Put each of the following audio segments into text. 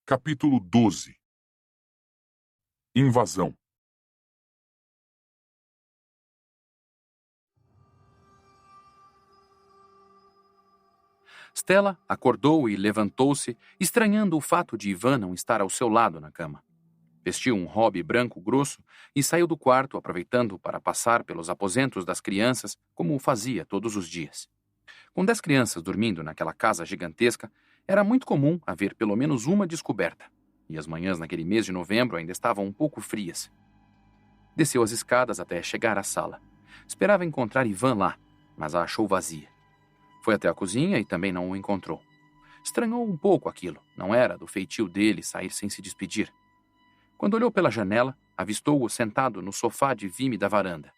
Capítulo 12. Invasão. Stella acordou e levantou-se, estranhando o fato de Ivan não estar ao seu lado na cama. Vestiu um robe branco grosso e saiu do quarto, aproveitando para passar pelos aposentos das crianças, como fazia todos os dias. Com 10 crianças dormindo naquela casa gigantesca, era muito comum haver pelo menos uma descoberta, e as manhãs naquele mês de novembro ainda estavam um pouco frias. Desceu as escadas até chegar à sala. Esperava encontrar Ivan lá, mas a achou vazia. Foi até a cozinha e também não o encontrou. Estranhou um pouco aquilo, não era do feitio dele sair sem se despedir. Quando olhou pela janela, avistou-o sentado no sofá de vime da varanda.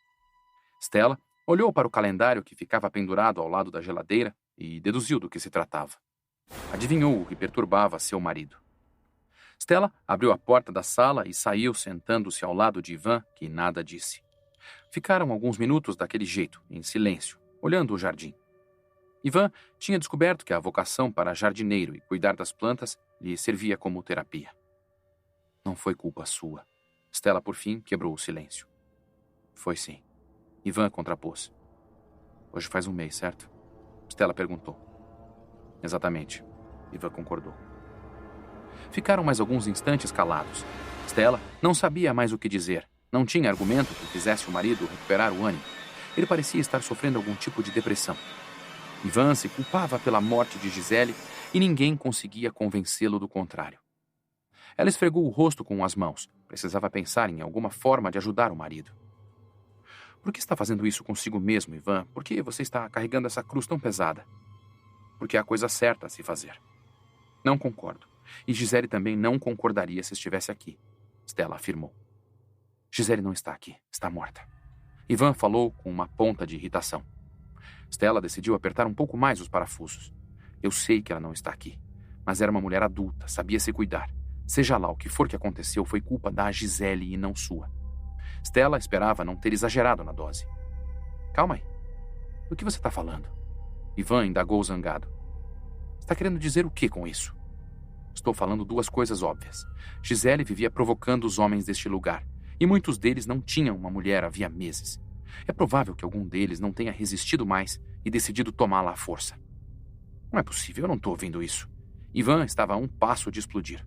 Stella olhou para o calendário que ficava pendurado ao lado da geladeira e deduziu do que se tratava. Adivinhou o que perturbava seu marido. Stella abriu a porta da sala e saiu sentando-se ao lado de Ivan, que nada disse. Ficaram alguns minutos daquele jeito, em silêncio, olhando o jardim. Ivan tinha descoberto que a vocação para jardineiro e cuidar das plantas lhe servia como terapia. Não foi culpa sua. Stella, por fim, quebrou o silêncio. Foi sim. Ivan contrapôs. Hoje faz um mês, certo? Stella perguntou. Exatamente. Ivan concordou. Ficaram mais alguns instantes calados. Stella não sabia mais o que dizer. Não tinha argumento que fizesse o marido recuperar o ânimo. Ele parecia estar sofrendo algum tipo de depressão. Ivan se culpava pela morte de Gisele e ninguém conseguia convencê-lo do contrário. Ela esfregou o rosto com as mãos. Precisava pensar em alguma forma de ajudar o marido. Por que está fazendo isso consigo mesmo, Ivan? Por que você está carregando essa cruz tão pesada? Porque é a coisa certa a se fazer. Não concordo. E Gisele também não concordaria se estivesse aqui, Stella afirmou. Gisele não está aqui. Está morta. Ivan falou com uma ponta de irritação. Stella decidiu apertar um pouco mais os parafusos. Eu sei que ela não está aqui, mas era uma mulher adulta, sabia se cuidar. Seja lá o que for que aconteceu, foi culpa da Gisele e não sua. Stella esperava não ter exagerado na dose. Calma aí. Do que você está falando? Ivan indagou zangado. Está querendo dizer o que com isso? Estou falando duas coisas óbvias. Gisele vivia provocando os homens deste lugar, e muitos deles não tinham uma mulher havia meses. É provável que algum deles não tenha resistido mais e decidido tomá-la à força. Não é possível, eu não estou ouvindo isso. Ivan estava a um passo de explodir.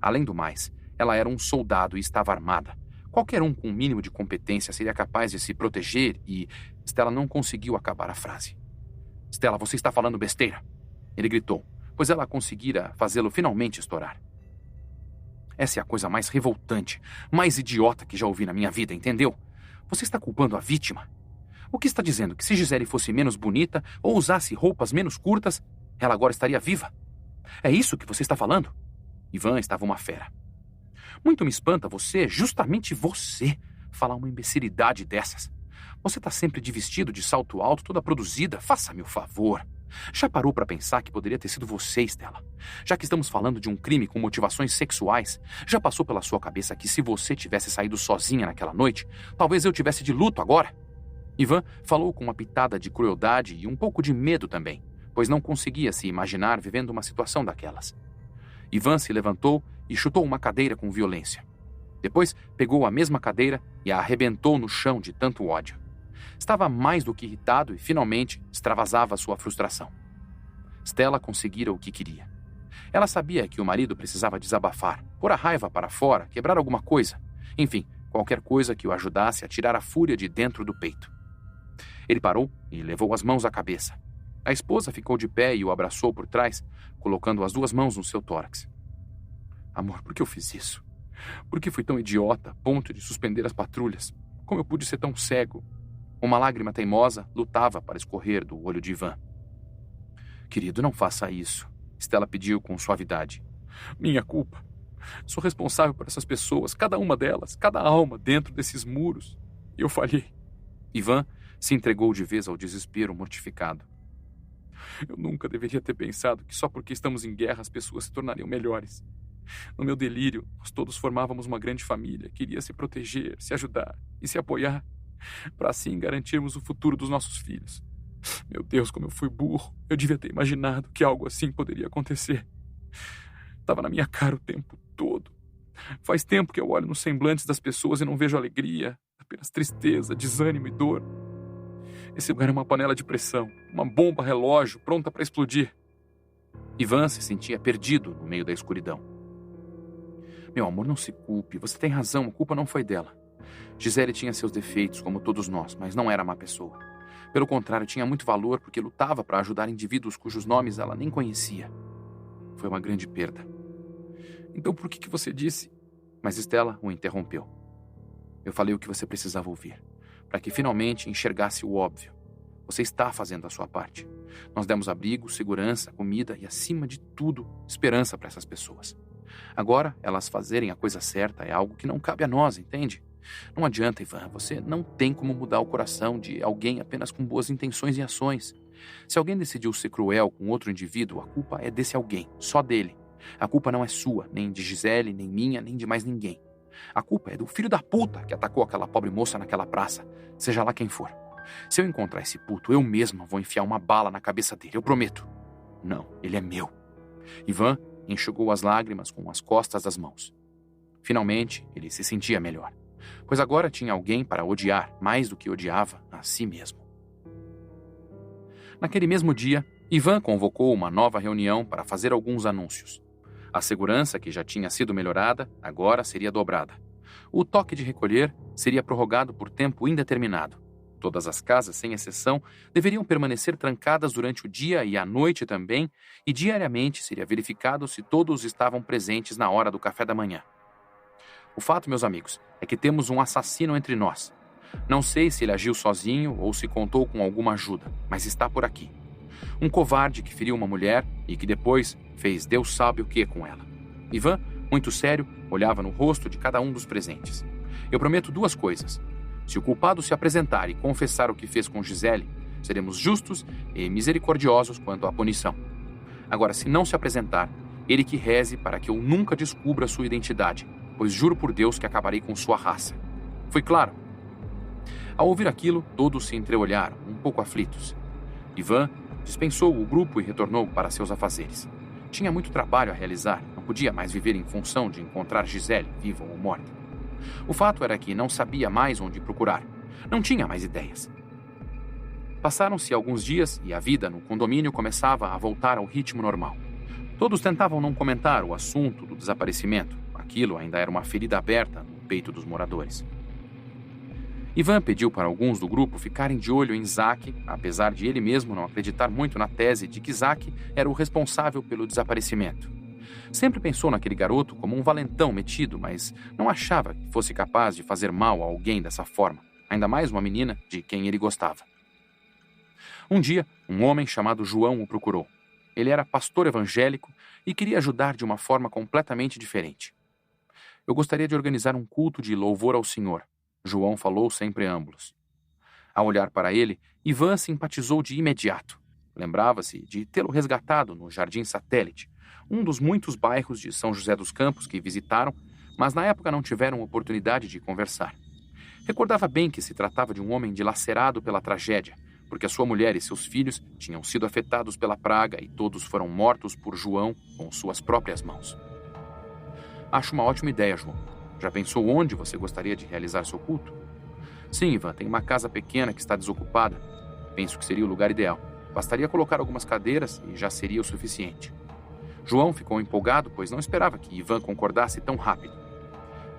Além do mais, ela era um soldado e estava armada. Qualquer um com um mínimo de competência seria capaz de se proteger e... Stella não conseguiu acabar a frase. Stella, você está falando besteira. Ele gritou, pois ela conseguira fazê-lo finalmente estourar. Essa é a coisa mais revoltante, mais idiota que já ouvi na minha vida, entendeu? Você está culpando a vítima. O que está dizendo? Que se Gisele fosse menos bonita ou usasse roupas menos curtas, ela agora estaria viva? É isso que você está falando? Ivan estava uma fera. Muito me espanta você, justamente você, falar uma imbecilidade dessas. Você está sempre de vestido de salto alto, toda produzida. Faça-me o favor. Já parou para pensar que poderia ter sido você, Stella? Já que estamos falando de um crime com motivações sexuais, já passou pela sua cabeça que se você tivesse saído sozinha naquela noite, talvez eu tivesse de luto agora? Ivan falou com uma pitada de crueldade e um pouco de medo também, pois não conseguia se imaginar vivendo uma situação daquelas. Ivan se levantou e chutou uma cadeira com violência. Depois pegou a mesma cadeira e a arrebentou no chão de tanto ódio. Estava mais do que irritado e, finalmente, extravasava sua frustração. Stella conseguira o que queria. Ela sabia que o marido precisava desabafar, pôr a raiva para fora, quebrar alguma coisa. Enfim, qualquer coisa que o ajudasse a tirar a fúria de dentro do peito. Ele parou e levou as mãos à cabeça. A esposa ficou de pé e o abraçou por trás, colocando as duas mãos no seu tórax. Amor, por que eu fiz isso? Por que fui tão idiota, a ponto de suspender as patrulhas? Como eu pude ser tão cego? Uma lágrima teimosa lutava para escorrer do olho de Ivan. Querido, não faça isso, Stella pediu com suavidade. Minha culpa. Sou responsável por essas pessoas, cada uma delas, cada alma dentro desses muros. E eu falhei. Ivan se entregou de vez ao desespero mortificado. Eu nunca deveria ter pensado que só porque estamos em guerra as pessoas se tornariam melhores. No meu delírio, nós todos formávamos uma grande família, queria se proteger, se ajudar e se apoiar, para assim garantirmos o futuro dos nossos filhos. Meu Deus, como eu fui burro. Eu devia ter imaginado que algo assim poderia acontecer. Estava na minha cara o tempo todo. Faz tempo que eu olho nos semblantes das pessoas e não vejo alegria, apenas tristeza, desânimo e dor. Esse lugar é uma panela de pressão, uma bomba relógio pronta para explodir. Ivan se sentia perdido no meio da escuridão. Meu amor, não se culpe, você tem razão, a culpa não foi dela. Gisele tinha seus defeitos, como todos nós, mas não era má pessoa. Pelo contrário, tinha muito valor porque lutava para ajudar indivíduos cujos nomes ela nem conhecia. Foi uma grande perda. Então por que você disse? Mas Stella o interrompeu. Eu falei o que você precisava ouvir, para que finalmente enxergasse o óbvio. Você está fazendo a sua parte. Nós demos abrigo, segurança, comida e, acima de tudo, esperança para essas pessoas. Agora, elas fazerem a coisa certa é algo que não cabe a nós, entende? Não adianta, Ivan, você não tem como mudar o coração de alguém apenas com boas intenções e ações. Se alguém decidiu ser cruel com outro indivíduo, a culpa é desse alguém, só dele. A culpa não é sua, nem de Gisele, nem minha, nem de mais ninguém. A culpa é do filho da puta que atacou aquela pobre moça naquela praça, seja lá quem for. Se eu encontrar esse puto, eu mesma vou enfiar uma bala na cabeça dele, eu prometo. Não, ele é meu. Ivan enxugou as lágrimas com as costas das mãos. Finalmente, ele se sentia melhor, pois agora tinha alguém para odiar mais do que odiava a si mesmo. Naquele mesmo dia, Ivan convocou uma nova reunião para fazer alguns anúncios. A segurança, que já tinha sido melhorada, agora seria dobrada. O toque de recolher seria prorrogado por tempo indeterminado. Todas as casas, sem exceção, deveriam permanecer trancadas durante o dia e à noite também, e diariamente seria verificado se todos estavam presentes na hora do café da manhã. O fato, meus amigos, é que temos um assassino entre nós. Não sei se ele agiu sozinho ou se contou com alguma ajuda, mas está por aqui. Um covarde que feriu uma mulher e que depois fez Deus sabe o que com ela. Ivan, muito sério, olhava no rosto de cada um dos presentes. Eu prometo duas coisas. Se o culpado se apresentar e confessar o que fez com Gisele, seremos justos e misericordiosos quanto à punição. Agora, se não se apresentar, ele que reze para que eu nunca descubra sua identidade, pois juro por Deus que acabarei com sua raça. Foi claro? Ao ouvir aquilo, todos se entreolharam, um pouco aflitos. Ivan dispensou o grupo e retornou para seus afazeres. Tinha muito trabalho a realizar, não podia mais viver em função de encontrar Gisele, viva ou morta. O fato era que não sabia mais onde procurar. Não tinha mais ideias. Passaram-se alguns dias e a vida no condomínio começava a voltar ao ritmo normal. Todos tentavam não comentar o assunto do desaparecimento. Aquilo ainda era uma ferida aberta no peito dos moradores. Ivan pediu para alguns do grupo ficarem de olho em Zack, apesar de ele mesmo não acreditar muito na tese de que Zack era o responsável pelo desaparecimento. Sempre pensou naquele garoto como um valentão metido, mas não achava que fosse capaz de fazer mal a alguém dessa forma, ainda mais uma menina de quem ele gostava. Um dia, um homem chamado João o procurou. Ele era pastor evangélico e queria ajudar de uma forma completamente diferente. Eu gostaria de organizar um culto de louvor ao Senhor, João falou sem preâmbulos. Ao olhar para ele, Ivan simpatizou de imediato. Lembrava-se de tê-lo resgatado no Jardim Satélite, um dos muitos bairros de São José dos Campos que visitaram, mas na época não tiveram oportunidade de conversar. Recordava bem que se tratava de um homem dilacerado pela tragédia, porque a sua mulher e seus filhos tinham sido afetados pela praga e todos foram mortos por João com suas próprias mãos. Acho uma ótima ideia, João. Já pensou onde você gostaria de realizar seu culto? Sim, Ivan, tem uma casa pequena que está desocupada. Penso que seria o lugar ideal. Bastaria colocar algumas cadeiras e já seria o suficiente. João ficou empolgado, pois não esperava que Ivan concordasse tão rápido.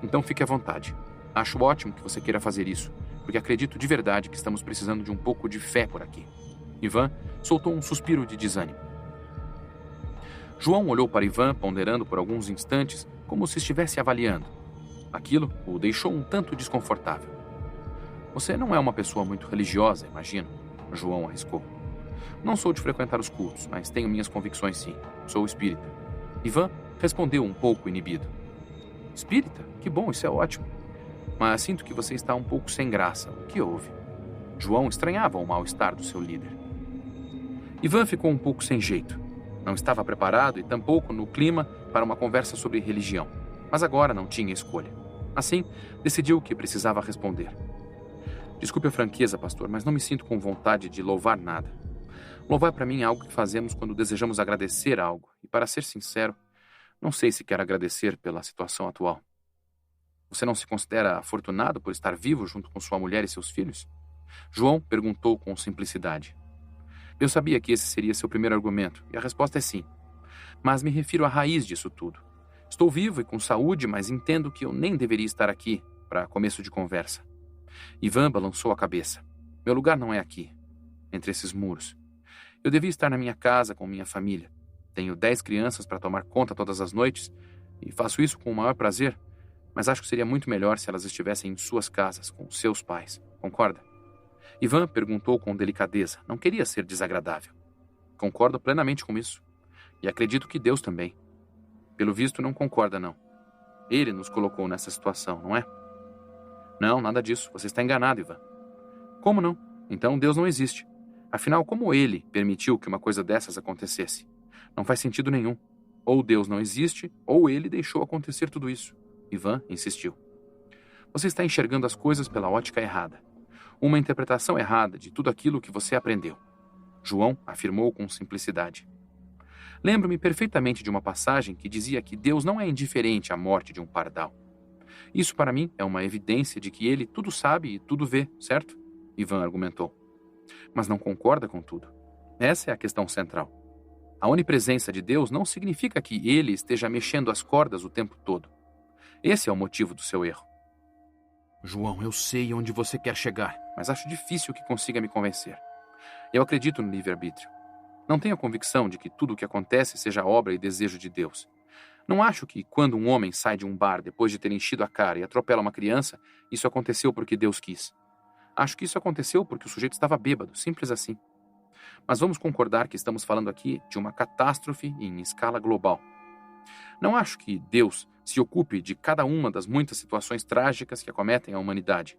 Então fique à vontade. Acho ótimo que você queira fazer isso, porque acredito de verdade que estamos precisando de um pouco de fé por aqui. Ivan soltou um suspiro de desânimo. João olhou para Ivan, ponderando por alguns instantes, como se estivesse avaliando. Aquilo o deixou um tanto desconfortável. Você não é uma pessoa muito religiosa, imagino, João arriscou. Não sou de frequentar os cultos, mas tenho minhas convicções sim. Sou espírita. Ivan respondeu um pouco inibido. Espírita? Que bom, isso é ótimo. Mas sinto que você está um pouco sem graça. O que houve? João estranhava o mal-estar do seu líder. Ivan ficou um pouco sem jeito. Não estava preparado e tampouco no clima para uma conversa sobre religião. Mas agora não tinha escolha. Assim, decidiu que precisava responder. Desculpe a franqueza, pastor, mas não me sinto com vontade de louvar nada. Louvar para mim é algo que fazemos quando desejamos agradecer algo. E para ser sincero, Não sei se quero agradecer pela situação atual. Você não se considera afortunado por estar vivo junto com sua mulher e seus filhos? João perguntou com simplicidade. Eu sabia que esse seria seu primeiro argumento, e a resposta é sim. Mas me refiro à raiz disso tudo. Estou vivo e com saúde, mas entendo que eu nem deveria estar aqui, para começo de conversa. Ivan balançou a cabeça. Meu lugar não é aqui, entre esses muros. Eu devia estar na minha casa com minha família. Tenho 10 crianças para tomar conta todas as noites, e faço isso com o maior prazer, mas acho que seria muito melhor se elas estivessem em suas casas, com seus pais. Concorda? Ivan perguntou com delicadeza. Não queria ser desagradável. Concordo plenamente com isso. E acredito que Deus também. Pelo visto, não concorda, não. Ele nos colocou nessa situação, não é? Não, nada disso. Você está enganado, Ivan. Como não? Então Deus não existe. Afinal, como ele permitiu que uma coisa dessas acontecesse? Não faz sentido nenhum. Ou Deus não existe, ou ele deixou acontecer tudo isso. Ivan insistiu. Você está enxergando as coisas pela ótica errada. Uma interpretação errada de tudo aquilo que você aprendeu. João afirmou com simplicidade. Lembro-me perfeitamente de uma passagem que dizia que Deus não é indiferente à morte de um pardal. Isso para mim é uma evidência de que ele tudo sabe e tudo vê, certo? Ivan argumentou. Mas não concorda com tudo. Essa é a questão central. A onipresença de Deus não significa que ele esteja mexendo as cordas o tempo todo. Esse é o motivo do seu erro. João, eu sei onde você quer chegar, mas acho difícil que consiga me convencer. Eu acredito no livre-arbítrio. Não tenho a convicção de que tudo o que acontece seja obra e desejo de Deus. Não acho que, quando um homem sai de um bar depois de ter enchido a cara e atropela uma criança, isso aconteceu porque Deus quis. Acho que isso aconteceu porque o sujeito estava bêbado, simples assim. Mas vamos concordar que estamos falando aqui de uma catástrofe em escala global. Não acho que Deus se ocupe de cada uma das muitas situações trágicas que acometem a humanidade.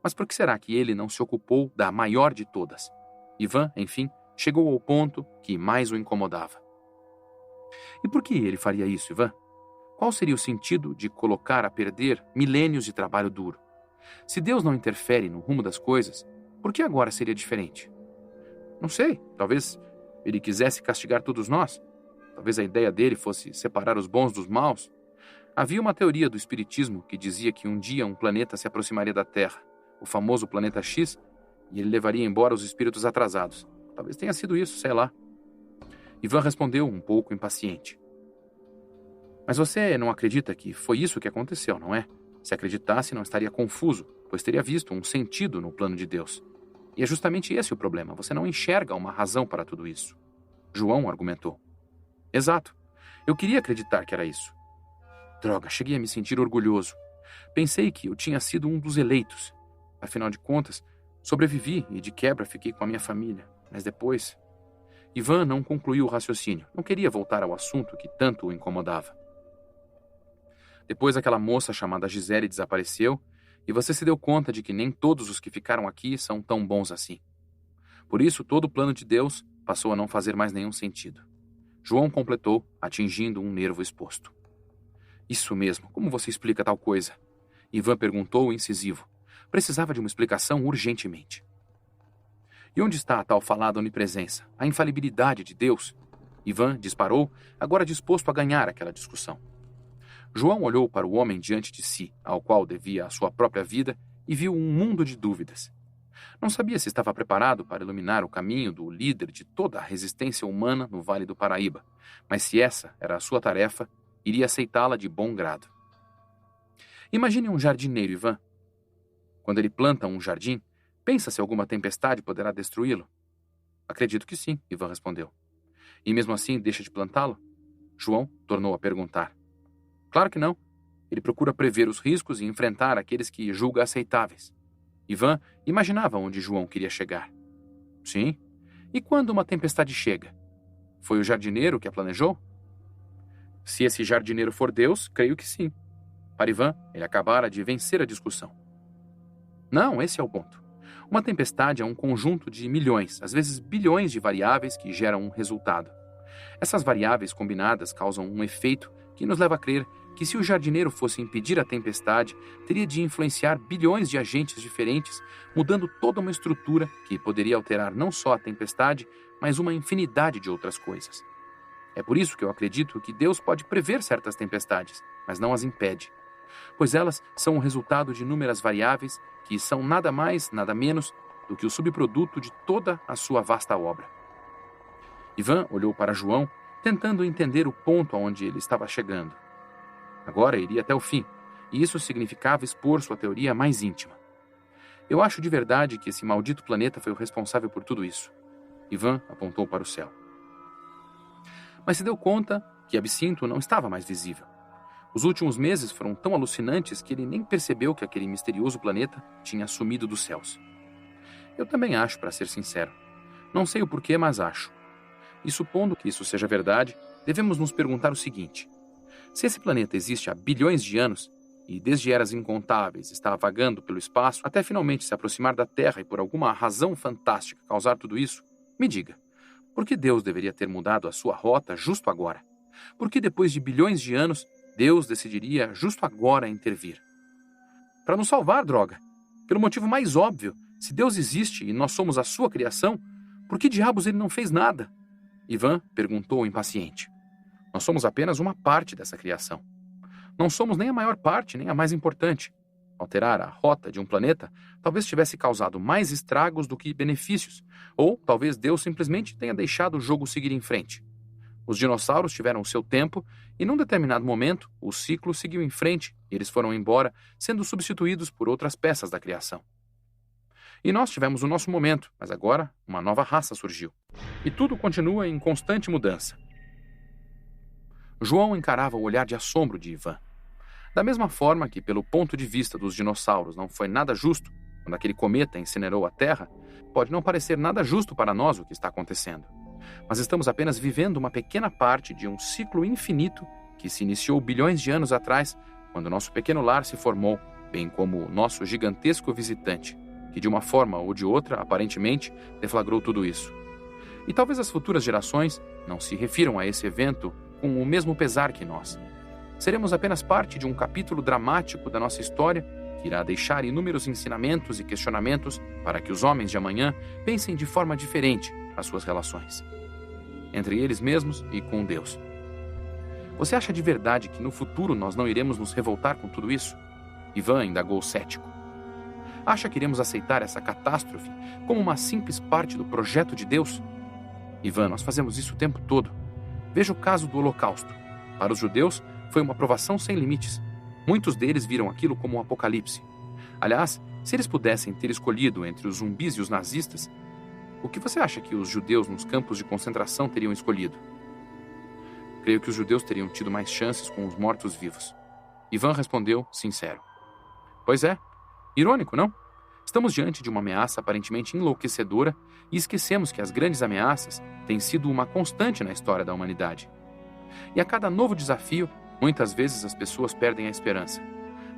Mas por que será que ele não se ocupou da maior de todas? Ivan, enfim, chegou ao ponto que mais o incomodava. E por que ele faria isso, Ivan? Qual seria o sentido de colocar a perder milênios de trabalho duro? Se Deus não interfere no rumo das coisas, por que agora seria diferente? Não sei, talvez ele quisesse castigar todos nós. Talvez a ideia dele fosse separar os bons dos maus. Havia uma teoria do espiritismo que dizia que um dia um planeta se aproximaria da Terra, o famoso planeta X, e ele levaria embora os espíritos atrasados. Talvez tenha sido isso, sei lá. Ivan respondeu um pouco impaciente. Mas você não acredita que foi isso que aconteceu, não é? Se acreditasse, não estaria confuso, pois teria visto um sentido no plano de Deus. E é justamente esse o problema, você não enxerga uma razão para tudo isso. João argumentou. Exato. Eu queria acreditar que era isso. Droga, cheguei a me sentir orgulhoso. Pensei que eu tinha sido um dos eleitos. Afinal de contas, sobrevivi e de quebra fiquei com a minha família. Mas depois... Ivan não concluiu o raciocínio. Não queria voltar ao assunto que tanto o incomodava. Depois aquela moça chamada Gisele desapareceu e você se deu conta de que nem todos os que ficaram aqui são tão bons assim. Por isso, todo o plano de Deus passou a não fazer mais nenhum sentido. João completou, atingindo um nervo exposto. Isso mesmo, como você explica tal coisa? Ivan perguntou incisivo. Precisava de uma explicação urgentemente. E onde está a tal falada onipresença, a infalibilidade de Deus? Ivan disparou, agora disposto a ganhar aquela discussão. João olhou para o homem diante de si, ao qual devia a sua própria vida, e viu um mundo de dúvidas. Não sabia se estava preparado para iluminar o caminho do líder de toda a resistência humana no Vale do Paraíba, mas se essa era a sua tarefa, iria aceitá-la de bom grado. Imagine um jardineiro, Ivan. Quando ele planta um jardim, pensa se alguma tempestade poderá destruí-lo? Acredito que sim, Ivan respondeu. E mesmo assim deixa de plantá-lo? João tornou a perguntar. Claro que não. Ele procura prever os riscos e enfrentar aqueles que julga aceitáveis. Ivan imaginava onde João queria chegar. Sim. E quando uma tempestade chega? Foi o jardineiro que a planejou? Se esse jardineiro for Deus, creio que sim. Para Ivan, ele acabara de vencer a discussão. Não, esse é o ponto. Uma tempestade é um conjunto de milhões, às vezes bilhões de variáveis que geram um resultado. Essas variáveis combinadas causam um efeito que nos leva a crer que se o jardineiro fosse impedir a tempestade, teria de influenciar bilhões de agentes diferentes, mudando toda uma estrutura que poderia alterar não só a tempestade, mas uma infinidade de outras coisas. É por isso que eu acredito que Deus pode prever certas tempestades, mas não as impede, pois elas são o resultado de inúmeras variáveis que são nada mais, nada menos do que o subproduto de toda a sua vasta obra. Ivan olhou para João, tentando entender o ponto aonde ele estava chegando. Agora iria até o fim, e isso significava expor sua teoria mais íntima. Eu acho de verdade que esse maldito planeta foi o responsável por tudo isso. Ivan apontou para o céu. Mas se deu conta que Absinto não estava mais visível. Os últimos meses foram tão alucinantes que ele nem percebeu que aquele misterioso planeta tinha sumido dos céus. Eu também acho, para ser sincero. Não sei o porquê, mas acho. E supondo que isso seja verdade, devemos nos perguntar o seguinte: se esse planeta existe há bilhões de anos, e desde eras incontáveis está vagando pelo espaço até finalmente se aproximar da Terra e por alguma razão fantástica causar tudo isso, me diga, por que Deus deveria ter mudado a sua rota justo agora? Por que depois de bilhões de anos, Deus decidiria justo agora intervir? Para nos salvar, droga! Pelo motivo mais óbvio, se Deus existe e nós somos a sua criação, por que diabos ele não fez nada? Ivan perguntou impaciente. Nós somos apenas uma parte dessa criação. Não somos nem a maior parte, nem a mais importante. Alterar a rota de um planeta talvez tivesse causado mais estragos do que benefícios, ou talvez Deus simplesmente tenha deixado o jogo seguir em frente. Os dinossauros tiveram o seu tempo e, num determinado momento, o ciclo seguiu em frente e eles foram embora, sendo substituídos por outras peças da criação. E nós tivemos o nosso momento, mas agora uma nova raça surgiu. E tudo continua em constante mudança. João encarava o olhar de assombro de Ivan. Da mesma forma que, pelo ponto de vista dos dinossauros, não foi nada justo quando aquele cometa incinerou a Terra, pode não parecer nada justo para nós o que está acontecendo. Mas estamos apenas vivendo uma pequena parte de um ciclo infinito que se iniciou bilhões de anos atrás, quando nosso pequeno lar se formou, bem como o nosso gigantesco visitante, que de uma forma ou de outra, aparentemente, deflagrou tudo isso. E talvez as futuras gerações não se refiram a esse evento com o mesmo pesar que nós. Seremos apenas parte de um capítulo dramático da nossa história que irá deixar inúmeros ensinamentos e questionamentos para que os homens de amanhã pensem de forma diferente as suas relações, entre eles mesmos e com Deus. Você acha de verdade que no futuro nós não iremos nos revoltar com tudo isso? Ivan indagou cético. Acha que iremos aceitar essa catástrofe como uma simples parte do projeto de Deus? Ivan, nós fazemos isso o tempo todo. Veja o caso do Holocausto. Para os judeus, foi uma provação sem limites. Muitos deles viram aquilo como um apocalipse. Aliás, se eles pudessem ter escolhido entre os zumbis e os nazistas, o que você acha que os judeus nos campos de concentração teriam escolhido? Creio que os judeus teriam tido mais chances com os mortos-vivos. Ivan respondeu, sincero. Pois é. Irônico, não? Estamos diante de uma ameaça aparentemente enlouquecedora e esquecemos que as grandes ameaças têm sido uma constante na história da humanidade. E a cada novo desafio, muitas vezes as pessoas perdem a esperança.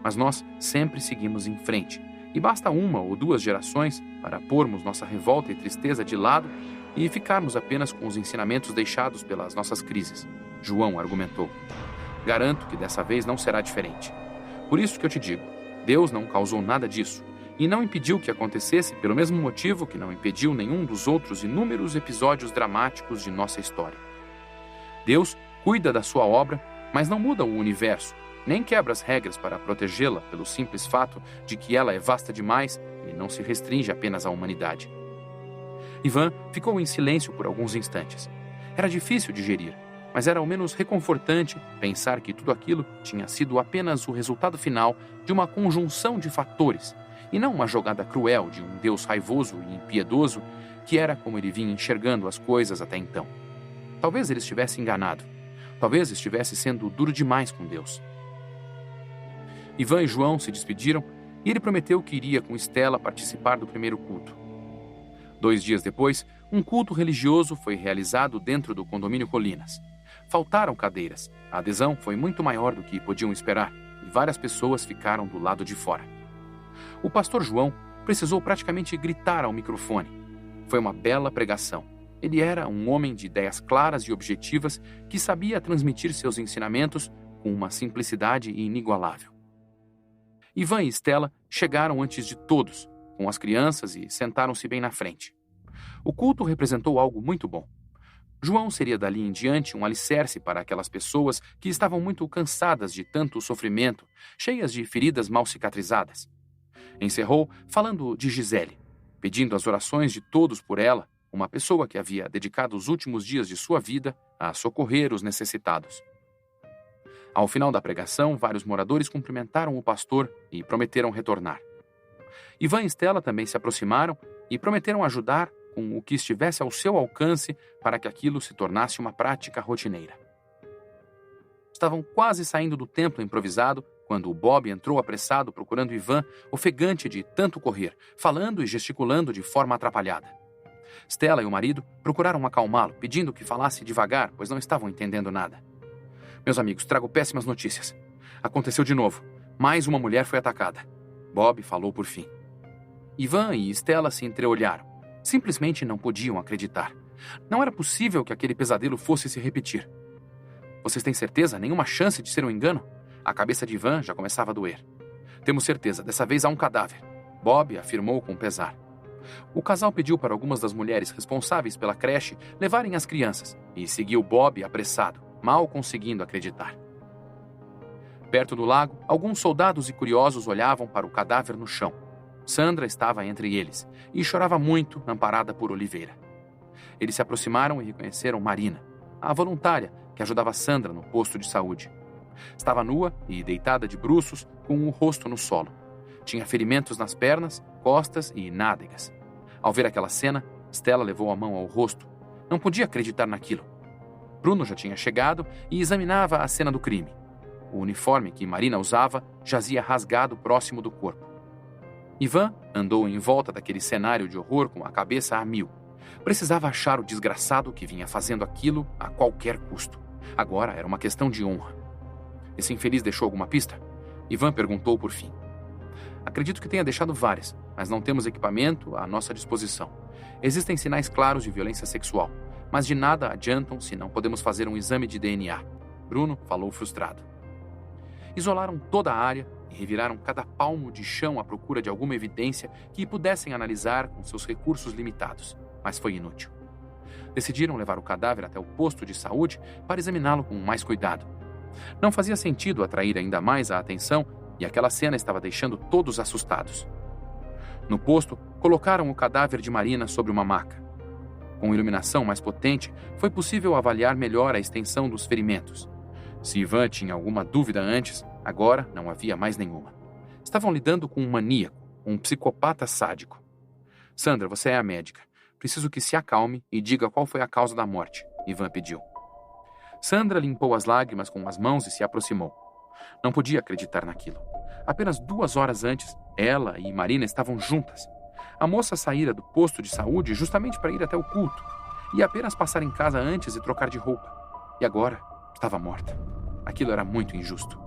Mas nós sempre seguimos em frente. E basta uma ou duas gerações para pormos nossa revolta e tristeza de lado e ficarmos apenas com os ensinamentos deixados pelas nossas crises. João argumentou. Garanto que dessa vez não será diferente. Por isso que eu te digo, Deus não causou nada disso e não impediu que acontecesse pelo mesmo motivo que não impediu nenhum dos outros inúmeros episódios dramáticos de nossa história. Deus cuida da sua obra, mas não muda o universo, nem quebra as regras para protegê-la pelo simples fato de que ela é vasta demais e não se restringe apenas à humanidade. Ivan ficou em silêncio por alguns instantes. Era difícil digerir, mas era ao menos reconfortante pensar que tudo aquilo tinha sido apenas o resultado final de uma conjunção de fatores, e não uma jogada cruel de um Deus raivoso e impiedoso que era como ele vinha enxergando as coisas até então. Talvez ele estivesse enganado. Talvez estivesse sendo duro demais com Deus. Ivan e João se despediram e ele prometeu que iria com Estela participar do primeiro culto. 2 dias depois, um culto religioso foi realizado dentro do condomínio Colinas. Faltaram cadeiras. A adesão foi muito maior do que podiam esperar e várias pessoas ficaram do lado de fora. O pastor João precisou praticamente gritar ao microfone. Foi uma bela pregação. Ele era um homem de ideias claras e objetivas que sabia transmitir seus ensinamentos com uma simplicidade inigualável. Ivan e Estela chegaram antes de todos, com as crianças, e sentaram-se bem na frente. O culto representou algo muito bom. João seria dali em diante um alicerce para aquelas pessoas que estavam muito cansadas de tanto sofrimento, cheias de feridas mal cicatrizadas. Encerrou falando de Gisele, pedindo as orações de todos por ela, uma pessoa que havia dedicado os últimos dias de sua vida a socorrer os necessitados. Ao final da pregação, vários moradores cumprimentaram o pastor e prometeram retornar. Ivan e Stella também se aproximaram e prometeram ajudar com o que estivesse ao seu alcance para que aquilo se tornasse uma prática rotineira. Estavam quase saindo do templo improvisado quando o Bob entrou apressado procurando Ivan, ofegante de tanto correr, falando e gesticulando de forma atrapalhada. Stella e o marido procuraram acalmá-lo, pedindo que falasse devagar, pois não estavam entendendo nada. Meus amigos, trago péssimas notícias. Aconteceu de novo. Mais uma mulher foi atacada. Bob falou por fim. Ivan e Stella se entreolharam. Simplesmente não podiam acreditar. Não era possível que aquele pesadelo fosse se repetir. Vocês têm certeza? Nenhuma chance de ser um engano? A cabeça de Ivan já começava a doer. Temos certeza, dessa vez há um cadáver. Bob afirmou com pesar. O casal pediu para algumas das mulheres responsáveis pela creche levarem as crianças e seguiu Bob apressado, mal conseguindo acreditar. Perto do lago, alguns soldados e curiosos olhavam para o cadáver no chão. Sandra estava entre eles e chorava muito, amparada por Oliveira. Eles se aproximaram e reconheceram Marina, a voluntária que ajudava Sandra no posto de saúde. Estava nua e deitada de bruços, com o rosto no solo. Tinha ferimentos nas pernas, costas e nádegas. Ao ver aquela cena, Stella levou a mão ao rosto. Não podia acreditar naquilo. Bruno já tinha chegado e examinava a cena do crime. O uniforme que Marina usava jazia rasgado próximo do corpo. Ivan andou em volta daquele cenário de horror com a cabeça a mil. Precisava achar o desgraçado que vinha fazendo aquilo a qualquer custo. Agora era uma questão de honra. Esse infeliz deixou alguma pista? Ivan perguntou por fim. Acredito que tenha deixado várias, mas não temos equipamento à nossa disposição. Existem sinais claros de violência sexual, mas de nada adiantam se não podemos fazer um exame de DNA. Bruno falou frustrado. Isolaram toda a área e reviraram cada palmo de chão à procura de alguma evidência que pudessem analisar com seus recursos limitados, mas foi inútil. Decidiram levar o cadáver até o posto de saúde para examiná-lo com mais cuidado. Não fazia sentido atrair ainda mais a atenção e aquela cena estava deixando todos assustados. No posto, colocaram o cadáver de Marina sobre uma maca. Com iluminação mais potente, foi possível avaliar melhor a extensão dos ferimentos. Se Ivan tinha alguma dúvida antes, agora não havia mais nenhuma. Estavam lidando com um maníaco, um psicopata sádico. Sandra, você é a médica. Preciso que se acalme e diga qual foi a causa da morte, Ivan pediu. Sandra limpou as lágrimas com as mãos e se aproximou. Não podia acreditar naquilo. Apenas 2 horas antes, ela e Marina estavam juntas. A moça saíra do posto de saúde justamente para ir até o culto e apenas passar em casa antes e trocar de roupa. E agora estava morta. Aquilo era muito injusto.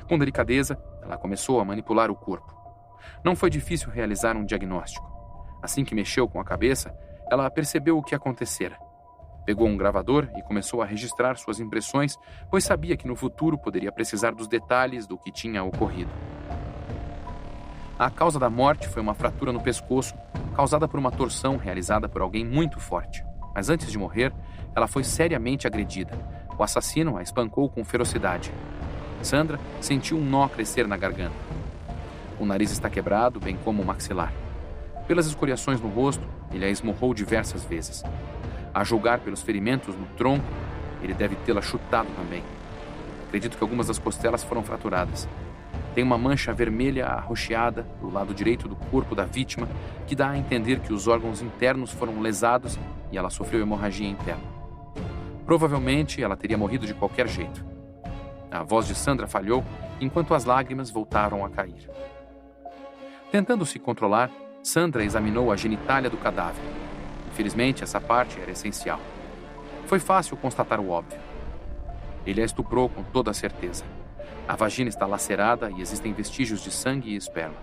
Com delicadeza, ela começou a manipular o corpo. Não foi difícil realizar um diagnóstico. Assim que mexeu com a cabeça, ela percebeu o que acontecera. Pegou um gravador e começou a registrar suas impressões, pois sabia que no futuro poderia precisar dos detalhes do que tinha ocorrido. A causa da morte foi uma fratura no pescoço, causada por uma torção realizada por alguém muito forte. Mas antes de morrer, ela foi seriamente agredida. O assassino a espancou com ferocidade. Sandra sentiu um nó crescer na garganta. O nariz está quebrado, bem como o maxilar. Pelas escoriações no rosto, ele a esmurrou diversas vezes. A julgar pelos ferimentos no tronco, ele deve tê-la chutado também. Acredito que algumas das costelas foram fraturadas. Tem uma mancha vermelha arroxeada do lado direito do corpo da vítima, que dá a entender que os órgãos internos foram lesados e ela sofreu hemorragia interna. Provavelmente ela teria morrido de qualquer jeito. A voz de Sandra falhou enquanto as lágrimas voltaram a cair. Tentando se controlar, Sandra examinou a genitália do cadáver. Infelizmente, essa parte era essencial. Foi fácil constatar o óbvio. Ele a estuprou com toda a certeza. A vagina está lacerada e existem vestígios de sangue e esperma.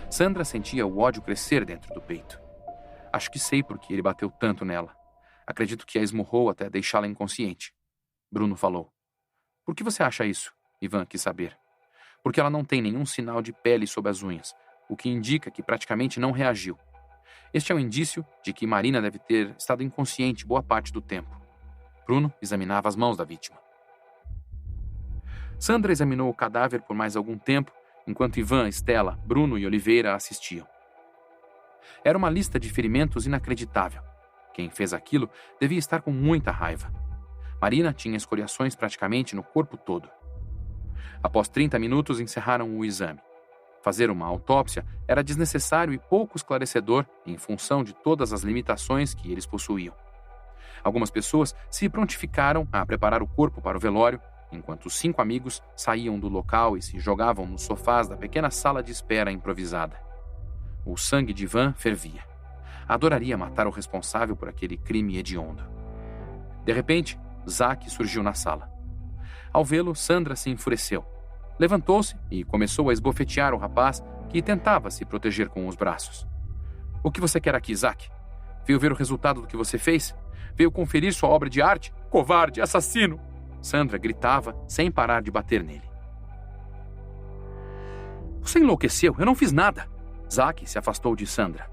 Sandra sentia o ódio crescer dentro do peito. Acho que sei por que ele bateu tanto nela. Acredito que a esmurrou até deixá-la inconsciente. Bruno falou. Por que você acha isso? Ivan quis saber. Porque ela não tem nenhum sinal de pele sob as unhas, o que indica que praticamente não reagiu. Este é um indício de que Marina deve ter estado inconsciente boa parte do tempo. Bruno examinava as mãos da vítima. Sandra examinou o cadáver por mais algum tempo, enquanto Ivan, Stella, Bruno e Oliveira assistiam. Era uma lista de ferimentos inacreditável. Quem fez aquilo devia estar com muita raiva. Marina tinha escoriações praticamente no corpo todo. Após 30 minutos, encerraram o exame. Fazer uma autópsia era desnecessário e pouco esclarecedor em função de todas as limitações que eles possuíam. Algumas pessoas se prontificaram a preparar o corpo para o velório, enquanto os 5 amigos saíam do local e se jogavam nos sofás da pequena sala de espera improvisada. O sangue de Ivan fervia. Adoraria matar o responsável por aquele crime hediondo. De repente, Zach surgiu na sala. Ao vê-lo, Sandra se enfureceu. Levantou-se e começou a esbofetear o rapaz, que tentava se proteger com os braços. — O que você quer aqui, Zach? Veio ver o resultado do que você fez? Veio conferir sua obra de arte? Covarde, assassino! Sandra gritava, sem parar de bater nele. — Você enlouqueceu? Eu não fiz nada! Zach se afastou de Sandra.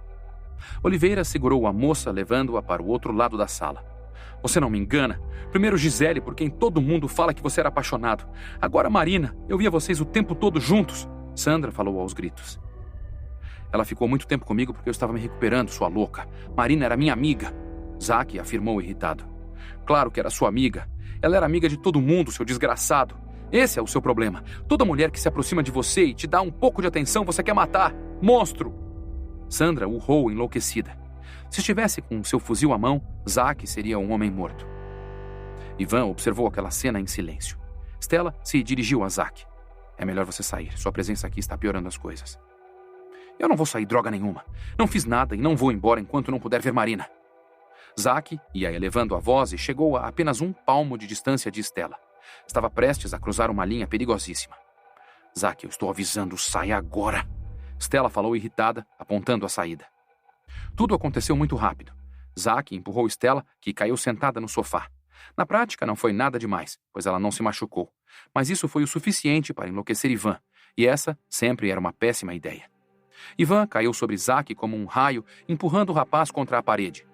Oliveira segurou a moça, levando-a para o outro lado da sala. — Você não me engana. Primeiro Gisele, por quem todo mundo fala que você era apaixonado. Agora Marina. Eu via vocês o tempo todo juntos. Sandra falou aos gritos. Ela ficou muito tempo comigo porque eu estava me recuperando, sua louca. Marina era minha amiga. Zach afirmou irritado. Claro que era sua amiga. Ela era amiga de todo mundo, seu desgraçado. Esse é o seu problema. Toda mulher que se aproxima de você e te dá um pouco de atenção, você quer matar. Monstro! Sandra urrou enlouquecida. Se estivesse com seu fuzil à mão, Zach seria um homem morto. Ivan observou aquela cena em silêncio. Stella se dirigiu a Zach. É melhor você sair. Sua presença aqui está piorando as coisas. Eu não vou sair droga nenhuma. Não fiz nada e não vou embora enquanto não puder ver Marina. Zach ia elevando a voz e chegou a apenas 1 palmo de distância de Stella. Estava prestes a cruzar uma linha perigosíssima. Zach, eu estou avisando, saia agora. Stella falou irritada, apontando a saída. Tudo aconteceu muito rápido. Zach empurrou Stella, que caiu sentada no sofá. Na prática, não foi nada demais, pois ela não se machucou. Mas isso foi o suficiente para enlouquecer Ivan, e essa sempre era uma péssima ideia. Ivan caiu sobre Zach como um raio, empurrando o rapaz contra a parede.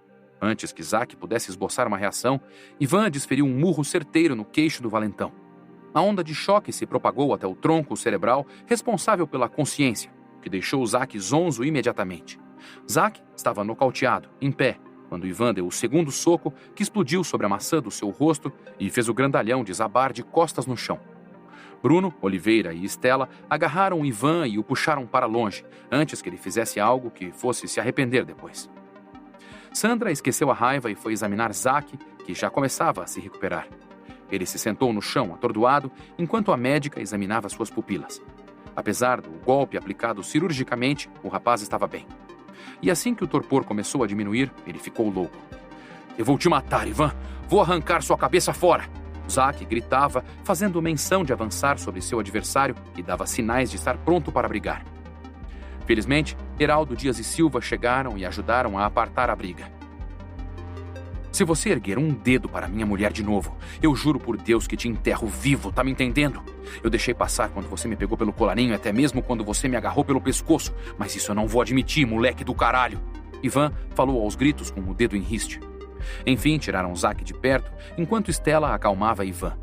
Antes que Zach pudesse esboçar uma reação, Ivan desferiu um murro certeiro no queixo do valentão. A onda de choque se propagou até o tronco cerebral responsável pela consciência, que deixou Zach zonzo imediatamente. Zach estava nocauteado, em pé, quando Ivan deu o segundo soco que explodiu sobre a maçã do seu rosto e fez o grandalhão desabar de costas no chão. Bruno, Oliveira e Stella agarraram Ivan e o puxaram para longe, antes que ele fizesse algo que fosse se arrepender depois. Sandra esqueceu a raiva e foi examinar Zach, que já começava a se recuperar. Ele se sentou no chão, atordoado, enquanto a médica examinava suas pupilas. Apesar do golpe aplicado cirurgicamente, o rapaz estava bem. E assim que o torpor começou a diminuir, ele ficou louco. — Eu vou te matar, Ivan! Vou arrancar sua cabeça fora! Zach gritava, fazendo menção de avançar sobre seu adversário e dava sinais de estar pronto para brigar. Felizmente, Heraldo Dias e Silva chegaram e ajudaram a apartar a briga. — Se você erguer um dedo para minha mulher de novo, eu juro por Deus que te enterro vivo, tá me entendendo? Eu deixei passar quando você me pegou pelo colarinho e até mesmo quando você me agarrou pelo pescoço, mas isso eu não vou admitir, moleque do caralho! Ivan falou aos gritos com o dedo em riste. Enfim, tiraram Zach de perto, enquanto Stella acalmava Ivan.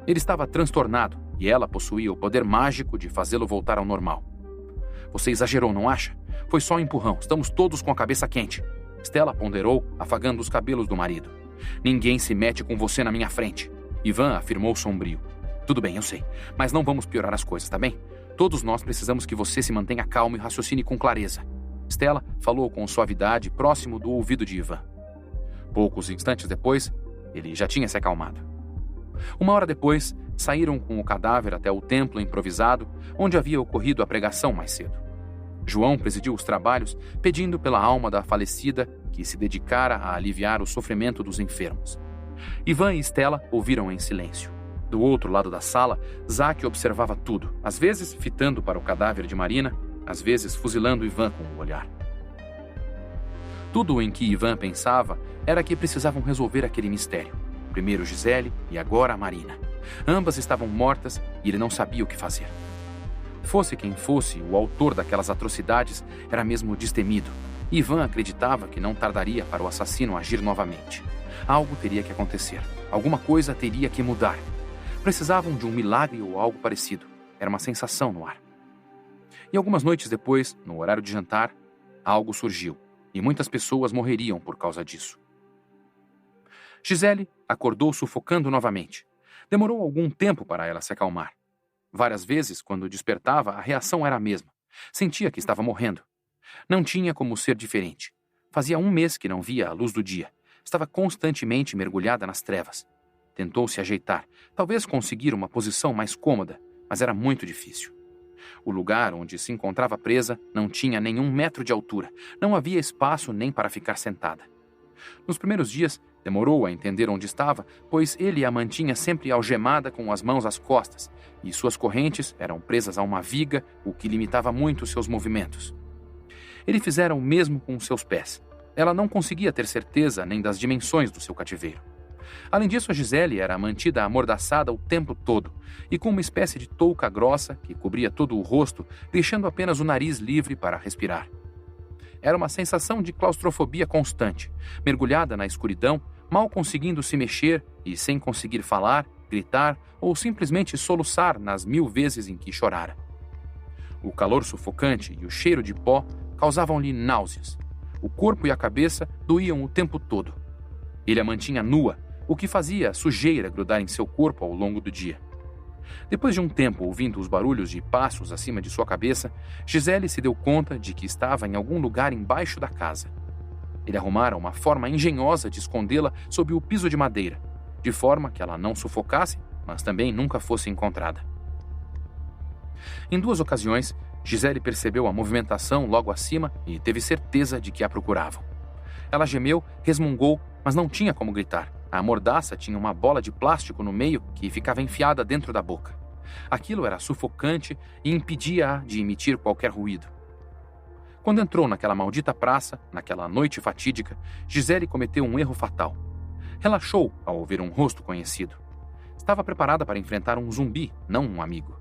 Ele estava transtornado e ela possuía o poder mágico de fazê-lo voltar ao normal. — Você exagerou, não acha? Foi só um empurrão, estamos todos com a cabeça quente. Stella ponderou, afagando os cabelos do marido. — Ninguém se mete com você na minha frente. Ivan afirmou sombrio. — Tudo bem, eu sei, mas não vamos piorar as coisas, tá bem? Todos nós precisamos que você se mantenha calmo e raciocine com clareza. Stella falou com suavidade próximo do ouvido de Ivan. Poucos instantes depois, ele já tinha se acalmado. 1 hora depois, saíram com o cadáver até o templo improvisado, onde havia ocorrido a pregação mais cedo. João presidiu os trabalhos, pedindo pela alma da falecida que se dedicara a aliviar o sofrimento dos enfermos. Ivan e Stella ouviram em silêncio. Do outro lado da sala, Zach observava tudo, às vezes fitando para o cadáver de Marina, às vezes fuzilando Ivan com o olhar. Tudo em que Ivan pensava era que precisavam resolver aquele mistério. Primeiro Gisele e agora a Marina. Ambas estavam mortas e ele não sabia o que fazer. Fosse quem fosse o autor daquelas atrocidades, era mesmo destemido. Ivan acreditava que não tardaria para o assassino agir novamente. Algo teria que acontecer. Alguma coisa teria que mudar. Precisavam de um milagre ou algo parecido. Era uma sensação no ar. E algumas noites depois, no horário de jantar, algo surgiu. E muitas pessoas morreriam por causa disso. Gisele acordou sufocando novamente. Demorou algum tempo para ela se acalmar. Várias vezes, quando despertava, a reação era a mesma. Sentia que estava morrendo. Não tinha como ser diferente. Fazia um mês que não via a luz do dia. Estava constantemente mergulhada nas trevas. Tentou se ajeitar, talvez conseguir uma posição mais cômoda, mas era muito difícil. O lugar onde se encontrava presa não tinha nenhum metro de altura. Não havia espaço nem para ficar sentada. Nos primeiros dias, demorou a entender onde estava, pois ele a mantinha sempre algemada com as mãos às costas, e suas correntes eram presas a uma viga, o que limitava muito seus movimentos. Ele fizera o mesmo com seus pés. Ela não conseguia ter certeza nem das dimensões do seu cativeiro. Além disso, a Gisele era mantida amordaçada o tempo todo, e com uma espécie de touca grossa que cobria todo o rosto, deixando apenas o nariz livre para respirar. Era uma sensação de claustrofobia constante, mergulhada na escuridão, mal conseguindo se mexer e sem conseguir falar, gritar ou simplesmente soluçar nas 1000 vezes em que chorara. O calor sufocante e o cheiro de pó causavam-lhe náuseas. O corpo e a cabeça doíam o tempo todo. Ele a mantinha nua, o que fazia a sujeira grudar em seu corpo ao longo do dia. Depois de um tempo ouvindo os barulhos de passos acima de sua cabeça, Gisele se deu conta de que estava em algum lugar embaixo da casa. Ele arrumara uma forma engenhosa de escondê-la sob o piso de madeira, de forma que ela não sufocasse, mas também nunca fosse encontrada. Em 2 ocasiões, Gisele percebeu a movimentação logo acima e teve certeza de que a procuravam. Ela gemeu, resmungou, mas não tinha como gritar. A mordaça tinha uma bola de plástico no meio que ficava enfiada dentro da boca. Aquilo era sufocante e impedia-a de emitir qualquer ruído. Quando entrou naquela maldita praça, naquela noite fatídica, Gisele cometeu um erro fatal. Relaxou ao ver um rosto conhecido. Estava preparada para enfrentar um zumbi, não um amigo.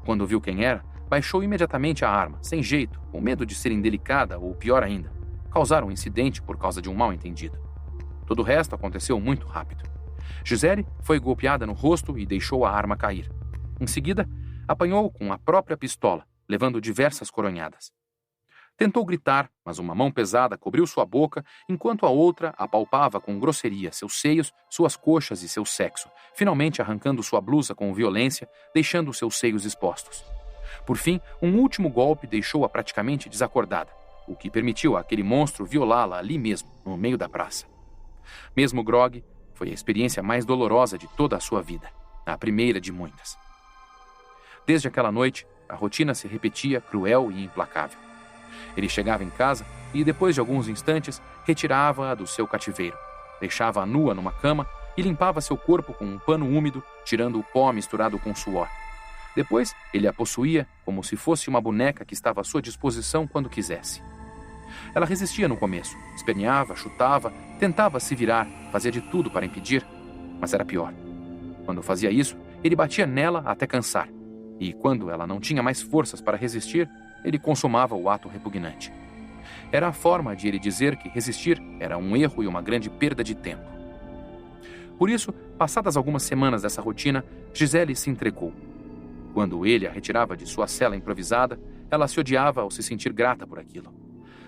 Quando viu quem era, baixou imediatamente a arma, sem jeito, com medo de ser indelicada ou, pior ainda, causar um incidente por causa de um mal-entendido. Todo o resto aconteceu muito rápido. Gisele foi golpeada no rosto e deixou a arma cair. Em seguida, apanhou com a própria pistola, levando diversas coronhadas. Tentou gritar, mas uma mão pesada cobriu sua boca, enquanto a outra apalpava com grosseria seus seios, suas coxas e seu sexo, finalmente arrancando sua blusa com violência, deixando seus seios expostos. Por fim, um último golpe deixou-a praticamente desacordada, o que permitiu àquele monstro violá-la ali mesmo, no meio da praça. Mesmo grogue, foi a experiência mais dolorosa de toda a sua vida, a primeira de muitas. Desde aquela noite, a rotina se repetia cruel e implacável. Ele chegava em casa e, depois de alguns instantes, retirava-a do seu cativeiro, deixava-a nua numa cama e limpava seu corpo com um pano úmido, tirando o pó misturado com suor. Depois, ele a possuía como se fosse uma boneca que estava à sua disposição quando quisesse. Ela resistia no começo, esperneava, chutava, tentava se virar, fazia de tudo para impedir, mas era pior. Quando fazia isso, ele batia nela até cansar, e quando ela não tinha mais forças para resistir, ele consumava o ato repugnante. Era a forma de ele dizer que resistir era um erro e uma grande perda de tempo. Por isso, passadas algumas semanas dessa rotina, Gisele se entregou. Quando ele a retirava de sua cela improvisada, ela se odiava ao se sentir grata por aquilo.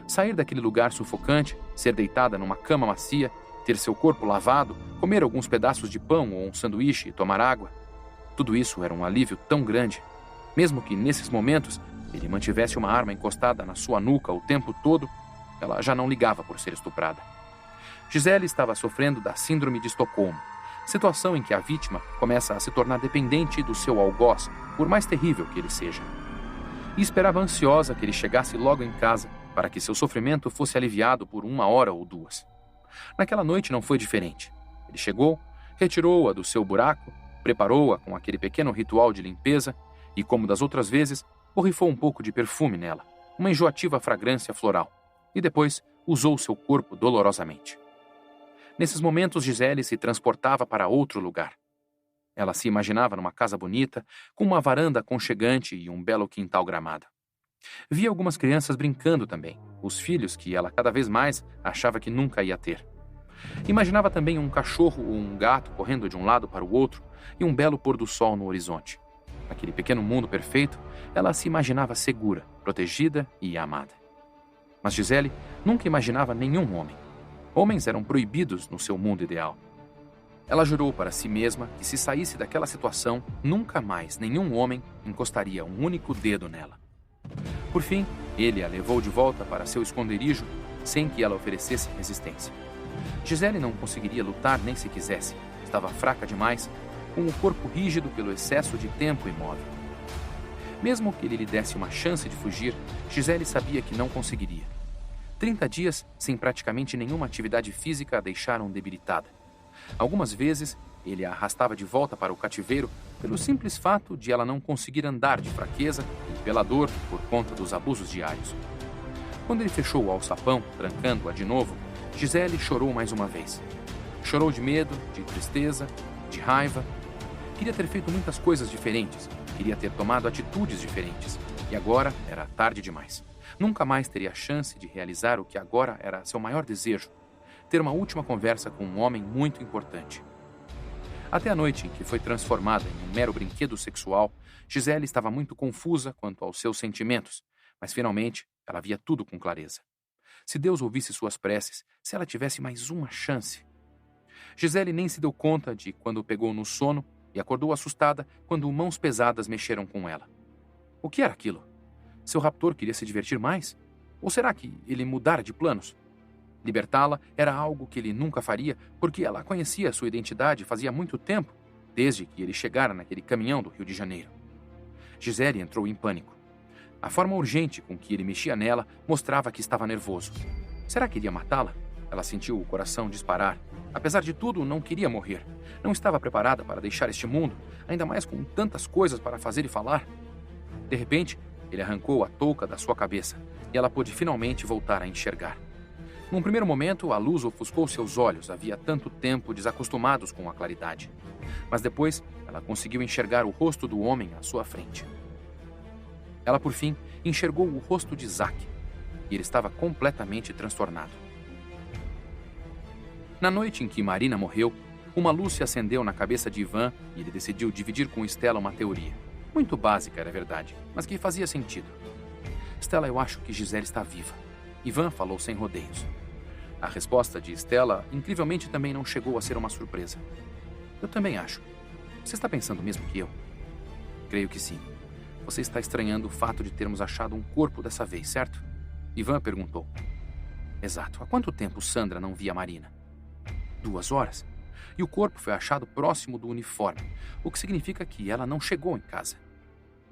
Sair daquele lugar sufocante, ser deitada numa cama macia, ter seu corpo lavado, comer alguns pedaços de pão ou um sanduíche e tomar água, tudo isso era um alívio tão grande, mesmo que nesses momentos ele mantivesse uma arma encostada na sua nuca o tempo todo, ela já não ligava por ser estuprada. Gisele estava sofrendo da síndrome de Estocolmo, situação em que a vítima começa a se tornar dependente do seu algoz, por mais terrível que ele seja. E esperava ansiosa que ele chegasse logo em casa para que seu sofrimento fosse aliviado por 1 hora ou 2. Naquela noite não foi diferente. Ele chegou, retirou-a do seu buraco, preparou-a com aquele pequeno ritual de limpeza e, como das outras vezes, borrifou um pouco de perfume nela, uma enjoativa fragrância floral, e depois usou seu corpo dolorosamente. Nesses momentos, Gisele se transportava para outro lugar. Ela se imaginava numa casa bonita, com uma varanda aconchegante e um belo quintal gramado. Via algumas crianças brincando também, os filhos que ela cada vez mais achava que nunca ia ter. Imaginava também um cachorro ou um gato correndo de um lado para o outro e um belo pôr do sol no horizonte. Naquele pequeno mundo perfeito, ela se imaginava segura, protegida e amada. Mas Gisele nunca imaginava nenhum homem. Homens eram proibidos no seu mundo ideal. Ela jurou para si mesma que se saísse daquela situação, nunca mais nenhum homem encostaria um único dedo nela. Por fim, ele a levou de volta para seu esconderijo sem que ela oferecesse resistência. Gisele não conseguiria lutar nem se quisesse. Estava fraca demais, com o corpo rígido pelo excesso de tempo imóvel. Mesmo que ele lhe desse uma chance de fugir, Gisele sabia que não conseguiria. 30 dias sem praticamente nenhuma atividade física a deixaram debilitada. Algumas vezes, ele a arrastava de volta para o cativeiro pelo simples fato de ela não conseguir andar de fraqueza e pela dor por conta dos abusos diários. Quando ele fechou o alçapão, trancando-a de novo, Gisele chorou mais uma vez. Chorou de medo, de tristeza, de raiva. Queria ter feito muitas coisas diferentes, queria ter tomado atitudes diferentes. E agora era tarde demais. Nunca mais teria a chance de realizar o que agora era seu maior desejo: ter uma última conversa com um homem muito importante. Até a noite em que foi transformada em um mero brinquedo sexual, Gisele estava muito confusa quanto aos seus sentimentos, mas finalmente ela via tudo com clareza. Se Deus ouvisse suas preces, se ela tivesse mais uma chance. Gisele nem se deu conta de quando pegou no sono e acordou assustada quando mãos pesadas mexeram com ela. O que era aquilo? Seu raptor queria se divertir mais? Ou será que ele mudara de planos? Libertá-la era algo que ele nunca faria, porque ela conhecia sua identidade fazia muito tempo, desde que ele chegara naquele caminhão do Rio de Janeiro. Gisele entrou em pânico. A forma urgente com que ele mexia nela mostrava que estava nervoso. Será que iria matá-la? Ela sentiu o coração disparar. Apesar de tudo, não queria morrer. Não estava preparada para deixar este mundo, ainda mais com tantas coisas para fazer e falar. De repente, ele arrancou a touca da sua cabeça e ela pôde finalmente voltar a enxergar. Num primeiro momento, a luz ofuscou seus olhos, havia tanto tempo desacostumados com a claridade. Mas depois, ela conseguiu enxergar o rosto do homem à sua frente. Ela, por fim, enxergou o rosto de Zack, e ele estava completamente transtornado. Na noite em que Marina morreu, uma luz se acendeu na cabeça de Ivan e ele decidiu dividir com Stella uma teoria. Muito básica, era verdade, mas que fazia sentido. Stella, eu acho que Gisele está viva. Ivan falou sem rodeios. A resposta de Stella, incrivelmente, também não chegou a ser uma surpresa. Eu também acho. Você está pensando mesmo que eu? Creio que sim. Você está estranhando o fato de termos achado um corpo dessa vez, certo? Ivan perguntou. Exato. Há quanto tempo Sandra não via Marina? 2 horas. E o corpo foi achado próximo do uniforme, o que significa que ela não chegou em casa.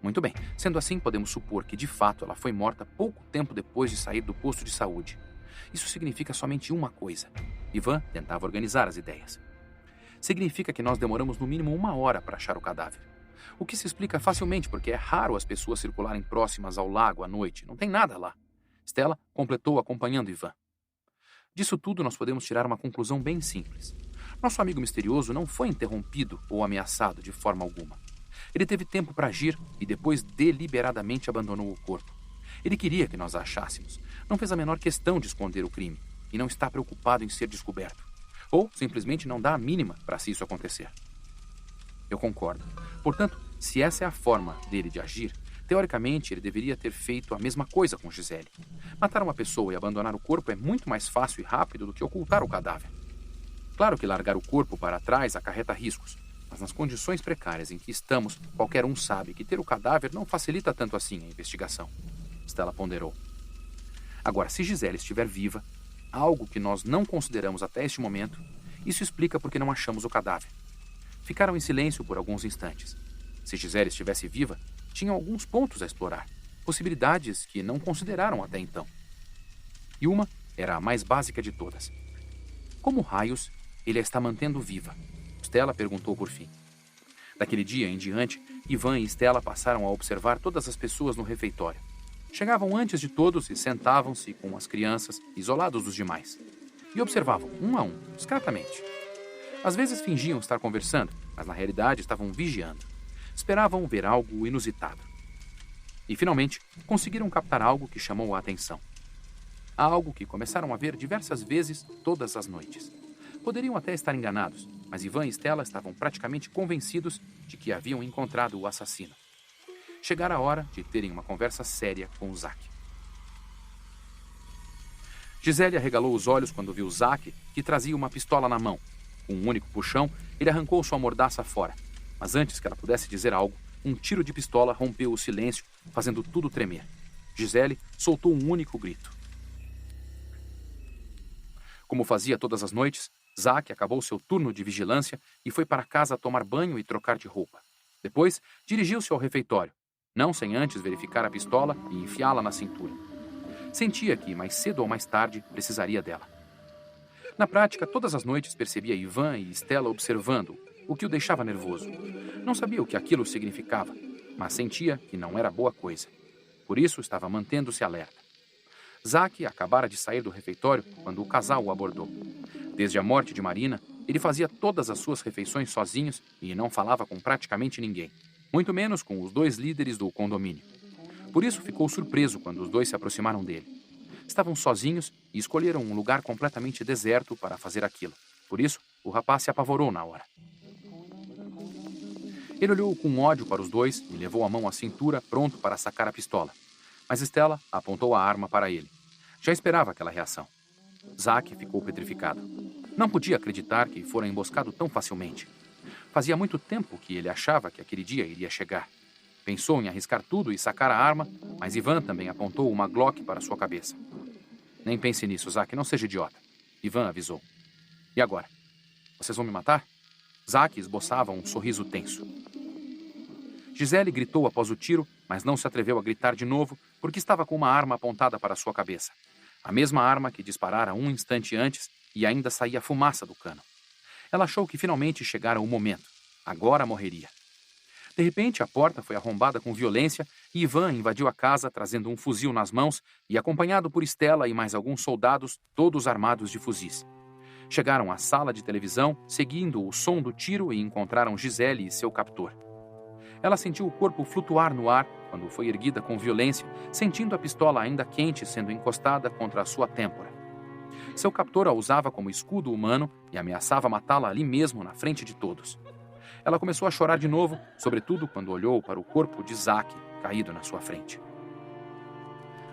Muito bem. Sendo assim, podemos supor que, de fato, ela foi morta pouco tempo depois de sair do posto de saúde. Isso significa somente uma coisa. Ivan tentava organizar as ideias. Significa que nós demoramos no mínimo 1 hora para achar o cadáver. O que se explica facilmente porque é raro as pessoas circularem próximas ao lago à noite. Não tem nada lá. Stella completou acompanhando Ivan. Disso tudo nós podemos tirar uma conclusão bem simples. Nosso amigo misterioso não foi interrompido ou ameaçado de forma alguma. Ele teve tempo para agir e depois deliberadamente abandonou o corpo. Ele queria que nós a achássemos. Não fez a menor questão de esconder o crime e não está preocupado em ser descoberto. Ou simplesmente não dá a mínima para se isso acontecer. Eu concordo. Portanto, se essa é a forma dele de agir, teoricamente ele deveria ter feito a mesma coisa com Gisele. Matar uma pessoa e abandonar o corpo é muito mais fácil e rápido do que ocultar o cadáver. Claro que largar o corpo para trás acarreta riscos, mas nas condições precárias em que estamos, qualquer um sabe que ter o cadáver não facilita tanto assim a investigação. Stella ponderou. Agora, se Gisele estiver viva, algo que nós não consideramos até este momento, isso explica por que não achamos o cadáver. Ficaram em silêncio por alguns instantes. Se Gisele estivesse viva, tinham alguns pontos a explorar, possibilidades que não consideraram até então. E uma era a mais básica de todas. Como raios ele a está mantendo viva? Stella perguntou por fim. Daquele dia em diante, Ivan e Stella passaram a observar todas as pessoas no refeitório. Chegavam antes de todos e sentavam-se com as crianças, isolados dos demais. E observavam, um a um, discretamente. Às vezes fingiam estar conversando, mas na realidade estavam vigiando. Esperavam ver algo inusitado. E, finalmente, conseguiram captar algo que chamou a atenção. Algo que começaram a ver diversas vezes todas as noites. Poderiam até estar enganados, mas Ivan e Stella estavam praticamente convencidos de que haviam encontrado o assassino. Chegara a hora de terem uma conversa séria com o Zack. Gisele arregalou os olhos quando viu Zack, que trazia uma pistola na mão. Com um único puxão, ele arrancou sua mordaça fora. Mas antes que ela pudesse dizer algo, um tiro de pistola rompeu o silêncio, fazendo tudo tremer. Gisele soltou um único grito. Como fazia todas as noites, Zack acabou seu turno de vigilância e foi para casa tomar banho e trocar de roupa. Depois, dirigiu-se ao refeitório, não sem antes verificar a pistola e enfiá-la na cintura. Sentia que, mais cedo ou mais tarde, precisaria dela. Na prática, todas as noites percebia Ivan e Stella observando, o que o deixava nervoso. Não sabia o que aquilo significava, mas sentia que não era boa coisa. Por isso, estava mantendo-se alerta. Zack acabara de sair do refeitório quando o casal o abordou. Desde a morte de Marina, ele fazia todas as suas refeições sozinhos e não falava com praticamente ninguém, muito menos com os 2 líderes do condomínio. Por isso ficou surpreso quando os 2 se aproximaram dele. Estavam sozinhos e escolheram um lugar completamente deserto para fazer aquilo. Por isso, o rapaz se apavorou na hora. Ele olhou com ódio para os 2 e levou a mão à cintura, pronto para sacar a pistola. Mas Stella apontou a arma para ele. Já esperava aquela reação. Zack ficou petrificado. Não podia acreditar que fora emboscado tão facilmente. Fazia muito tempo que ele achava que aquele dia iria chegar. Pensou em arriscar tudo e sacar a arma, mas Ivan também apontou uma Glock para sua cabeça. Nem pense nisso, Zack, não seja idiota. Ivan avisou. E agora? Vocês vão me matar? Zack esboçava um sorriso tenso. Gisele gritou após o tiro, mas não se atreveu a gritar de novo porque estava com uma arma apontada para sua cabeça. A mesma arma que disparara um instante antes e ainda saía fumaça do cano. Ela achou que finalmente chegara o momento. Agora morreria. De repente, a porta foi arrombada com violência e Ivan invadiu a casa trazendo um fuzil nas mãos e acompanhado por Stella e mais alguns soldados, todos armados de fuzis. Chegaram à sala de televisão, seguindo o som do tiro e encontraram Gisele e seu captor. Ela sentiu o corpo flutuar no ar quando foi erguida com violência, sentindo a pistola ainda quente sendo encostada contra a sua têmpora. Seu captor a usava como escudo humano e ameaçava matá-la ali mesmo na frente de todos. Ela começou a chorar de novo, sobretudo quando olhou para o corpo de Zack caído na sua frente.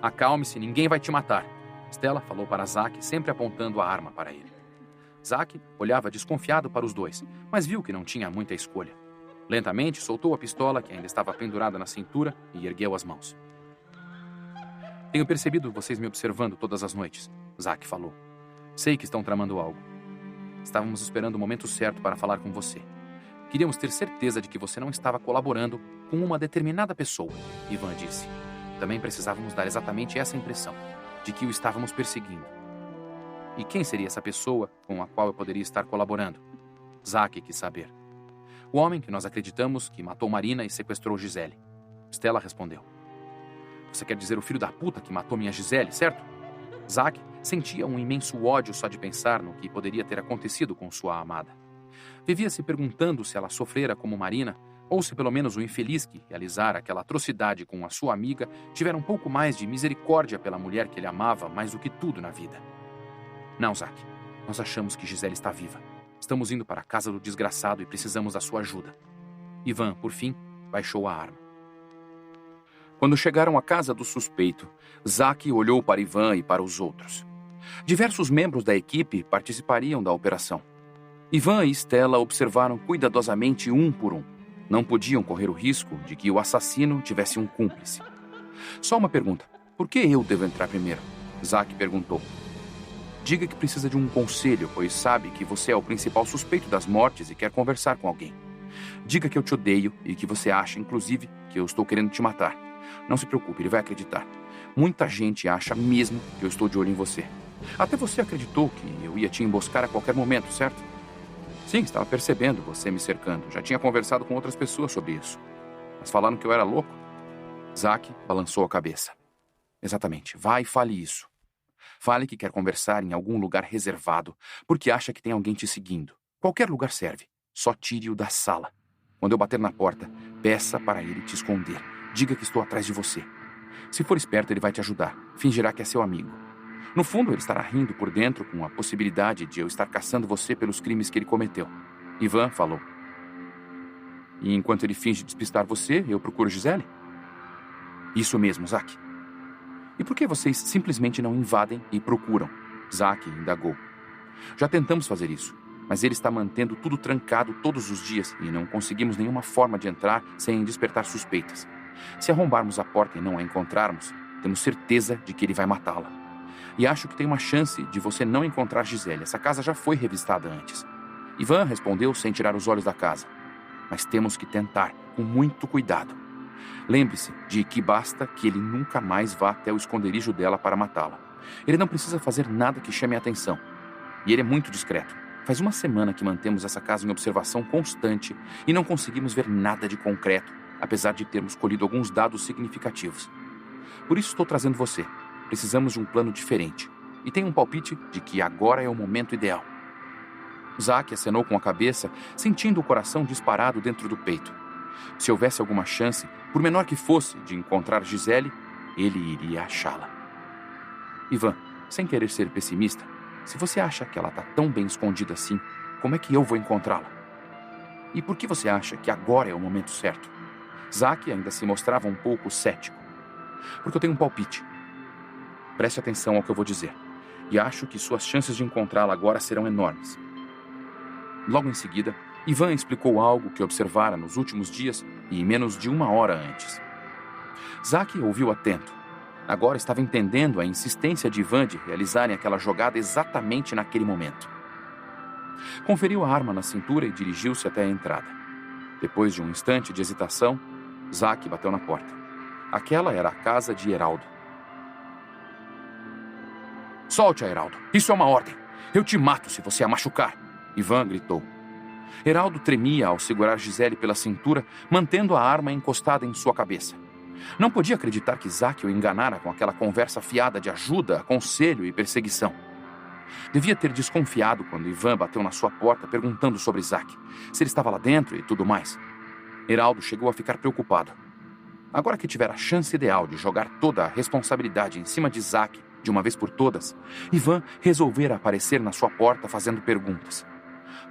Acalme-se, ninguém vai te matar, Stella falou para Zack, sempre apontando a arma para ele. Zack olhava desconfiado para os 2, mas viu que não tinha muita escolha. Lentamente soltou a pistola que ainda estava pendurada na cintura e ergueu as mãos. Tenho percebido vocês me observando todas as noites, Zack falou. Sei que estão tramando algo. Estávamos esperando o momento certo para falar com você. Queríamos ter certeza de que você não estava colaborando com uma determinada pessoa, Ivan disse. Também precisávamos dar exatamente essa impressão, de que o estávamos perseguindo. E quem seria essa pessoa com a qual eu poderia estar colaborando? Zack quis saber. O homem que nós acreditamos que matou Marina e sequestrou Gisele. Stella respondeu. Você quer dizer o filho da puta que matou minha Gisele, certo? Zack sentia um imenso ódio só de pensar no que poderia ter acontecido com sua amada. Vivia se perguntando se ela sofrera como Marina, ou se pelo menos o infeliz que realizara aquela atrocidade com a sua amiga tivera um pouco mais de misericórdia pela mulher que ele amava mais do que tudo na vida. Não, Zack. Nós achamos que Gisele está viva. Estamos indo para a casa do desgraçado e precisamos da sua ajuda. Ivan, por fim, baixou a arma. Quando chegaram à casa do suspeito, Zack olhou para Ivan e para os outros. Diversos membros da equipe participariam da operação. Ivan e Stella observaram cuidadosamente um por um. Não podiam correr o risco de que o assassino tivesse um cúmplice. Só uma pergunta. Por que eu devo entrar primeiro? Zack perguntou. Diga que precisa de um conselho, pois sabe que você é o principal suspeito das mortes e quer conversar com alguém. Diga que eu te odeio e que você acha, inclusive, que eu estou querendo te matar. Não se preocupe, ele vai acreditar. Muita gente acha mesmo que eu estou de olho em você. Até você acreditou que eu ia te emboscar a qualquer momento, certo? Sim, estava percebendo você me cercando. Já tinha conversado com outras pessoas sobre isso. Mas falaram que eu era louco. Zack balançou a cabeça. Exatamente, vá e fale isso. Fale que quer conversar em algum lugar reservado, porque acha que tem alguém te seguindo. Qualquer lugar serve. Só tire-o da sala. Quando eu bater na porta, peça para ele te esconder. diga que estou atrás de você. Se for esperto, ele vai te ajudar. Fingirá que é seu amigo. No fundo, ele estará rindo por dentro com a possibilidade de eu estar caçando você pelos crimes que ele cometeu. Ivan falou. E enquanto ele finge despistar você, eu procuro Gisele? Isso mesmo, Zack. E por que vocês simplesmente não invadem e procuram? Zack indagou. Já tentamos fazer isso, mas ele está mantendo tudo trancado todos os dias e não conseguimos nenhuma forma de entrar sem despertar suspeitas. Se arrombarmos a porta e não a encontrarmos, temos certeza de que ele vai matá-la. E acho que tem uma chance de você não encontrar Gisele. Essa casa já foi revistada antes. Ivan respondeu sem tirar os olhos da casa. Mas temos que tentar, com muito cuidado. Lembre-se de que basta que ele nunca mais vá até o esconderijo dela para matá-la. Ele não precisa fazer nada que chame a atenção. E ele é muito discreto. Faz uma semana que mantemos essa casa em observação constante e não conseguimos ver nada de concreto, apesar de termos colhido alguns dados significativos. Por isso estou trazendo você. Precisamos de um plano diferente. E tenho um palpite de que agora é o momento ideal. Zack acenou com a cabeça, sentindo o coração disparado dentro do peito. Se houvesse alguma chance, por menor que fosse, de encontrar Gisele, ele iria achá-la. Ivan, sem querer ser pessimista, se você acha que ela está tão bem escondida assim, como é que eu vou encontrá-la? E por que você acha que agora é o momento certo? Zack ainda se mostrava um pouco cético. Porque eu tenho um palpite. Preste atenção ao que eu vou dizer. E acho que suas chances de encontrá-la agora serão enormes. Logo em seguida, Ivan explicou algo que observara nos últimos dias e menos de uma hora antes. Zack ouviu atento. Agora estava entendendo a insistência de Ivan de realizarem aquela jogada exatamente naquele momento. Conferiu a arma na cintura e dirigiu-se até a entrada. Depois de um instante de hesitação, Zack bateu na porta. Aquela era a casa de Heraldo. Solte-a, Heraldo. Isso é uma ordem. Eu te mato se você a machucar. Ivan gritou. Heraldo tremia ao segurar Gisele pela cintura, mantendo a arma encostada em sua cabeça. Não podia acreditar que Zack o enganara com aquela conversa fiada de ajuda, conselho e perseguição. Devia ter desconfiado quando Ivan bateu na sua porta perguntando sobre Zack, se ele estava lá dentro e tudo mais. Heraldo chegou a ficar preocupado. Agora que tivera a chance ideal de jogar toda a responsabilidade em cima de Zack de uma vez por todas, Ivan resolvera aparecer na sua porta fazendo perguntas.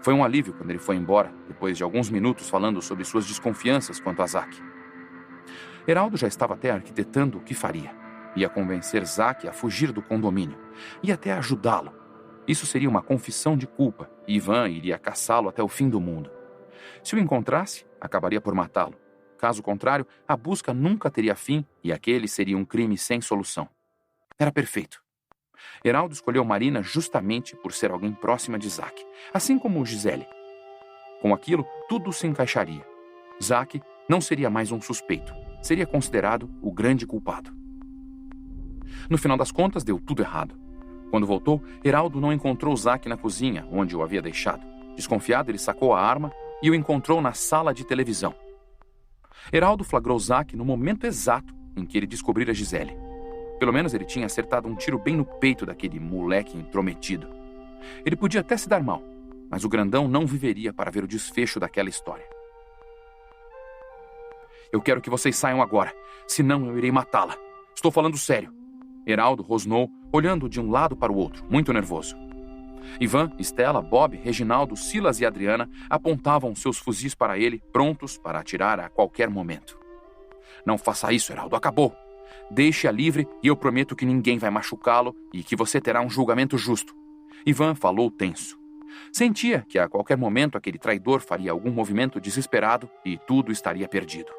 Foi um alívio quando ele foi embora, depois de alguns minutos falando sobre suas desconfianças quanto a Zack. Heraldo já estava até arquitetando o que faria. Ia convencer Zack a fugir do condomínio. Ia até ajudá-lo. Isso seria uma confissão de culpa e Ivan iria caçá-lo até o fim do mundo. Se o encontrasse, acabaria por matá-lo. Caso contrário, a busca nunca teria fim e aquele seria um crime sem solução. Era perfeito. Heraldo escolheu Marina justamente por ser alguém próxima de Zack, assim como Gisele. Com aquilo, tudo se encaixaria. Zack não seria mais um suspeito. Seria considerado o grande culpado. No final das contas, deu tudo errado. Quando voltou, Heraldo não encontrou Zack na cozinha, onde o havia deixado. Desconfiado, ele sacou a arma e o encontrou na sala de televisão. Heraldo flagrou Zack no momento exato em que ele descobrira Gisele. Pelo menos ele tinha acertado um tiro bem no peito daquele moleque intrometido. Ele podia até se dar mal, mas o grandão não viveria para ver o desfecho daquela história. Eu quero que vocês saiam agora, senão eu irei matá-la. Estou falando sério. Heraldo rosnou, olhando de um lado para o outro, muito nervoso. Ivan, Stella, Bob, Reginaldo, Silas e Adriana apontavam seus fuzis para ele, prontos para atirar a qualquer momento. Não faça isso, Heraldo, acabou. Deixe-a livre e eu prometo que ninguém vai machucá-lo e que você terá um julgamento justo. Ivan falou tenso. Sentia que a qualquer momento aquele traidor faria algum movimento desesperado e tudo estaria perdido.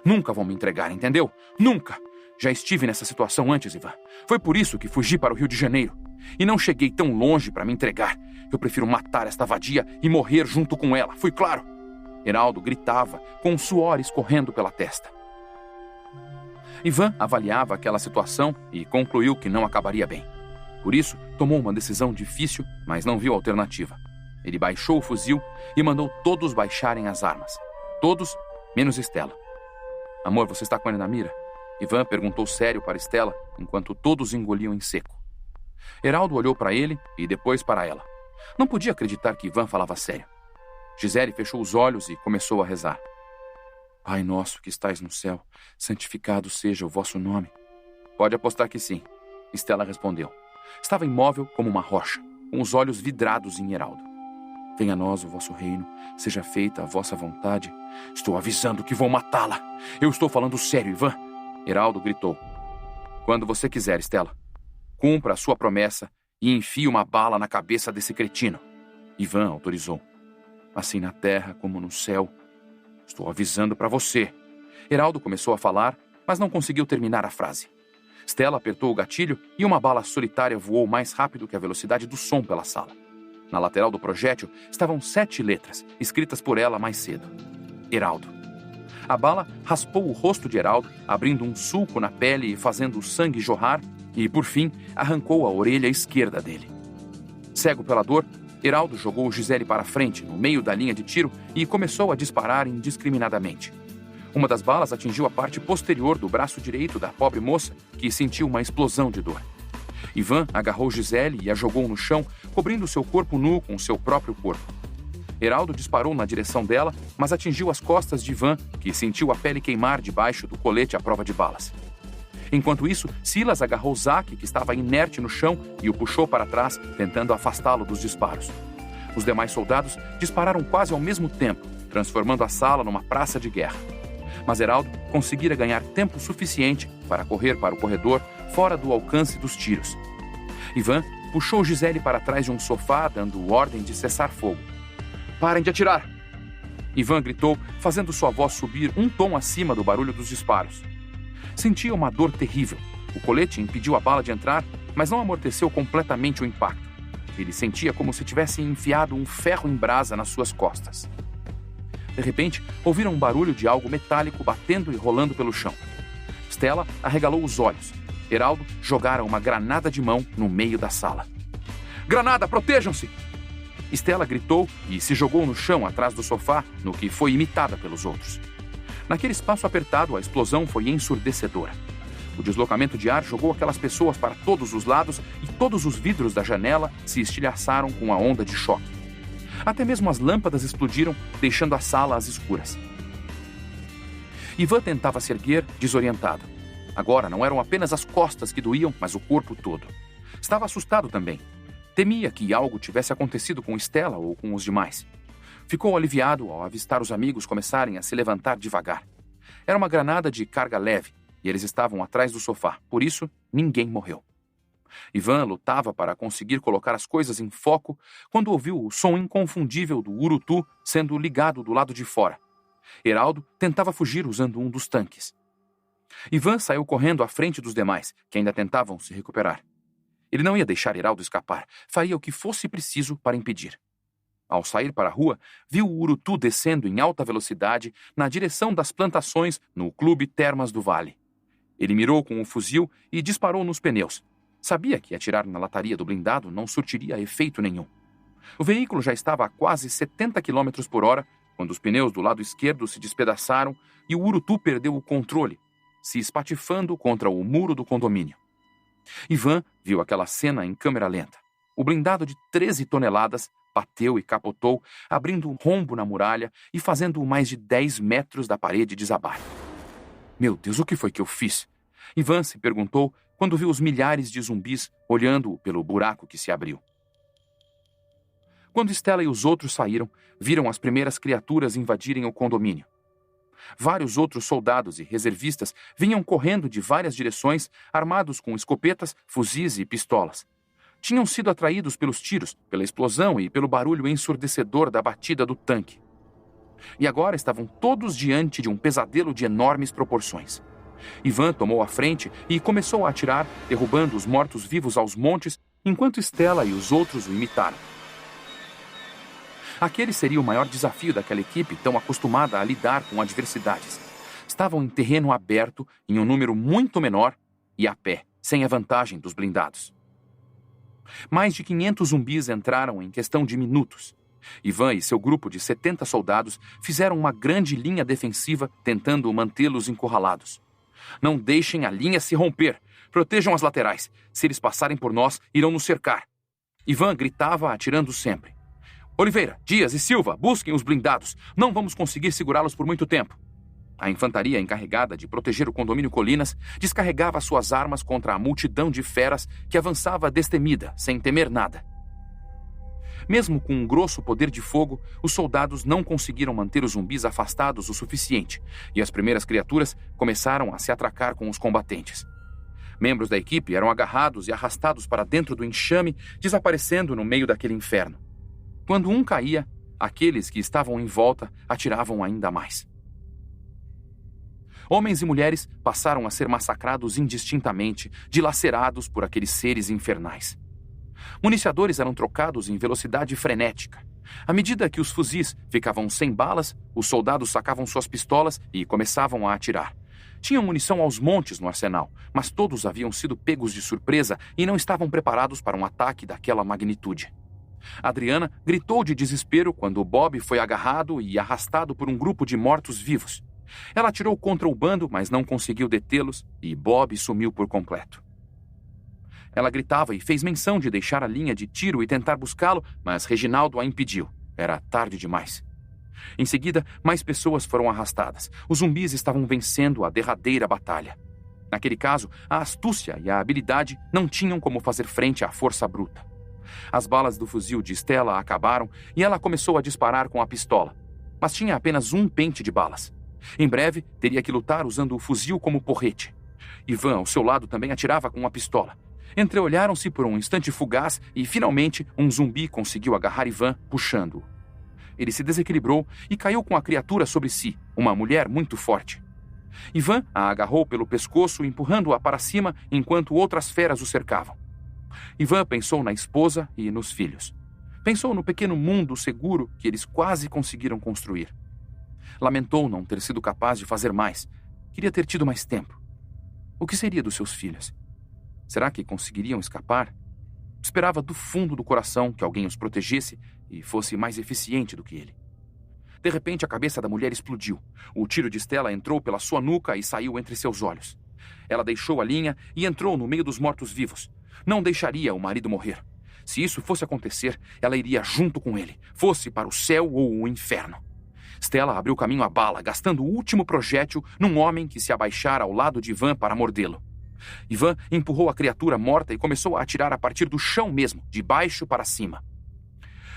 Nunca vão me entregar, entendeu? Nunca! Já estive nessa situação antes, Ivan. Foi por isso que fugi para o Rio de Janeiro. E não cheguei tão longe para me entregar. Eu prefiro matar esta vadia e morrer junto com ela. Fui claro? Heraldo gritava, com o suor escorrendo pela testa. Ivan avaliava aquela situação e concluiu que não acabaria bem. Por isso, tomou uma decisão difícil, mas não viu alternativa. Ele baixou o fuzil e mandou todos baixarem as armas. Todos, menos Stella. Amor, você está com ele na mira? Ivan perguntou sério para Stella, enquanto todos engoliam em seco. Heraldo olhou para ele e depois para ela. Não podia acreditar que Ivan falava sério. Gisele fechou os olhos e começou a rezar. Pai nosso que estais no céu, santificado seja o vosso nome. Pode apostar que sim, Stella respondeu. Estava imóvel como uma rocha, com os olhos vidrados em Heraldo. Venha a nós o vosso reino, seja feita a vossa vontade. Estou avisando que vou matá-la. Eu estou falando sério, Ivan. Heraldo gritou. Quando você quiser, Stella. Cumpra a sua promessa e enfie uma bala na cabeça desse cretino. Ivan autorizou. Assim na terra como no céu. Estou avisando para você. Heraldo começou a falar, mas não conseguiu terminar a frase. Stella apertou o gatilho e uma bala solitária voou mais rápido que a velocidade do som pela sala. Na lateral do projétil estavam 7 letras, escritas por ela mais cedo. Heraldo. A bala raspou o rosto de Heraldo, abrindo um sulco na pele e fazendo o sangue jorrar, e, por fim, arrancou a orelha esquerda dele. Cego pela dor, Heraldo jogou Gisele para frente, no meio da linha de tiro, e começou a disparar indiscriminadamente. Uma das balas atingiu a parte posterior do braço direito da pobre moça, que sentiu uma explosão de dor. Ivan agarrou Gisele e a jogou no chão, cobrindo seu corpo nu com seu próprio corpo. Heraldo disparou na direção dela, mas atingiu as costas de Ivan, que sentiu a pele queimar debaixo do colete à prova de balas. Enquanto isso, Silas agarrou Zack, que estava inerte no chão, e o puxou para trás, tentando afastá-lo dos disparos. Os demais soldados dispararam quase ao mesmo tempo, transformando a sala numa praça de guerra. Mas Heraldo conseguira ganhar tempo suficiente para correr para o corredor, fora do alcance dos tiros. Ivan puxou Gisele para trás de um sofá, dando ordem de cessar fogo. Parem de atirar! Ivan gritou, fazendo sua voz subir um tom acima do barulho dos disparos. Sentia uma dor terrível. O colete impediu a bala de entrar, mas não amorteceu completamente o impacto. Ele sentia como se tivesse enfiado um ferro em brasa nas suas costas. De repente, ouviram um barulho de algo metálico batendo e rolando pelo chão. Stella arregalou os olhos. Heraldo jogara uma granada de mão no meio da sala. Granada, protejam-se! Stella gritou e se jogou no chão atrás do sofá, no que foi imitada pelos outros. Naquele espaço apertado, a explosão foi ensurdecedora. O deslocamento de ar jogou aquelas pessoas para todos os lados e todos os vidros da janela se estilhaçaram com a onda de choque. Até mesmo as lâmpadas explodiram, deixando a sala às escuras. Ivan tentava se erguer, desorientado. Agora não eram apenas as costas que doíam, mas o corpo todo. Estava assustado também. Temia que algo tivesse acontecido com Stella ou com os demais. Ficou aliviado ao avistar os amigos começarem a se levantar devagar. Era uma granada de carga leve e eles estavam atrás do sofá. Por isso, ninguém morreu. Ivan lutava para conseguir colocar as coisas em foco quando ouviu o som inconfundível do urutu sendo ligado do lado de fora. Heraldo tentava fugir usando um dos tanques. Ivan saiu correndo à frente dos demais, que ainda tentavam se recuperar. Ele não ia deixar Heraldo escapar, faria o que fosse preciso para impedir. Ao sair para a rua, viu o urutu descendo em alta velocidade na direção das plantações no Clube Termas do Vale. Ele mirou com o fuzil e disparou nos pneus. Sabia que atirar na lataria do blindado não surtiria efeito nenhum. O veículo já estava a quase 70 km por hora quando os pneus do lado esquerdo se despedaçaram e o urutu perdeu o controle, se espatifando contra o muro do condomínio. Ivan viu aquela cena em câmera lenta. O blindado de 13 toneladas bateu e capotou, abrindo um rombo na muralha e fazendo mais de 10 metros da parede desabar. Meu Deus, o que foi que eu fiz? Ivan se perguntou quando viu os milhares de zumbis olhando-o pelo buraco que se abriu. Quando Stella e os outros saíram, viram as primeiras criaturas invadirem o condomínio. Vários outros soldados e reservistas vinham correndo de várias direções, armados com escopetas, fuzis e pistolas. Tinham sido atraídos pelos tiros, pela explosão e pelo barulho ensurdecedor da batida do tanque. E agora estavam todos diante de um pesadelo de enormes proporções. Ivan tomou a frente e começou a atirar, derrubando os mortos-vivos aos montes, enquanto Stella e os outros o imitaram. Aquele seria o maior desafio daquela equipe tão acostumada a lidar com adversidades. Estavam em terreno aberto, em um número muito menor, e a pé, sem a vantagem dos blindados. Mais de 500 zumbis entraram em questão de minutos. Ivan e seu grupo de 70 soldados fizeram uma grande linha defensiva, tentando mantê-los encurralados. Não deixem a linha se romper. Protejam as laterais. Se eles passarem por nós, irão nos cercar. Ivan gritava, atirando sempre. Oliveira, Dias e Silva, busquem os blindados. Não vamos conseguir segurá-los por muito tempo. A infantaria encarregada de proteger o condomínio Colinas descarregava suas armas contra a multidão de feras que avançava destemida, sem temer nada. Mesmo com um grosso poder de fogo, os soldados não conseguiram manter os zumbis afastados o suficiente, e as primeiras criaturas começaram a se atracar com os combatentes. Membros da equipe eram agarrados e arrastados para dentro do enxame, desaparecendo no meio daquele inferno. Quando um caía, aqueles que estavam em volta atiravam ainda mais. Homens e mulheres passaram a ser massacrados indistintamente, dilacerados por aqueles seres infernais. Municiadores eram trocados em velocidade frenética. À medida que os fuzis ficavam sem balas, os soldados sacavam suas pistolas e começavam a atirar. Tinham munição aos montes no arsenal, mas todos haviam sido pegos de surpresa e não estavam preparados para um ataque daquela magnitude. Adriana gritou de desespero quando Bob foi agarrado e arrastado por um grupo de mortos-vivos. Ela atirou contra o bando, mas não conseguiu detê-los, e Bob sumiu por completo. Ela gritava e fez menção de deixar a linha de tiro e tentar buscá-lo, mas Reginaldo a impediu. Era tarde demais. Em seguida, mais pessoas foram arrastadas. Os zumbis estavam vencendo a derradeira batalha. Naquele caso, a astúcia e a habilidade não tinham como fazer frente à força bruta. As balas do fuzil de Stella acabaram e ela começou a disparar com a pistola, mas tinha apenas um pente de balas. Em breve, teria que lutar usando o fuzil como porrete. Ivan, ao seu lado, também atirava com a pistola. Entreolharam-se por um instante fugaz e, finalmente, um zumbi conseguiu agarrar Ivan, puxando-o. Ele se desequilibrou e caiu com a criatura sobre si, uma mulher muito forte. Ivan a agarrou pelo pescoço, empurrando-a para cima enquanto outras feras o cercavam. Ivan pensou na esposa e nos filhos. Pensou no pequeno mundo seguro que eles quase conseguiram construir. Lamentou não ter sido capaz de fazer mais. Queria ter tido mais tempo. O que seria dos seus filhos? Será que conseguiriam escapar? Esperava do fundo do coração que alguém os protegesse e fosse mais eficiente do que ele. De repente, a cabeça da mulher explodiu. O tiro de Stella entrou pela sua nuca e saiu entre seus olhos. Ela deixou a linha e entrou no meio dos mortos-vivos. Não deixaria o marido morrer. Se isso fosse acontecer, ela iria junto com ele, fosse para o céu ou o inferno. Stella abriu caminho à bala, gastando o último projétil num homem que se abaixara ao lado de Ivan para mordê-lo. Ivan empurrou a criatura morta e começou a atirar a partir do chão mesmo, de baixo para cima.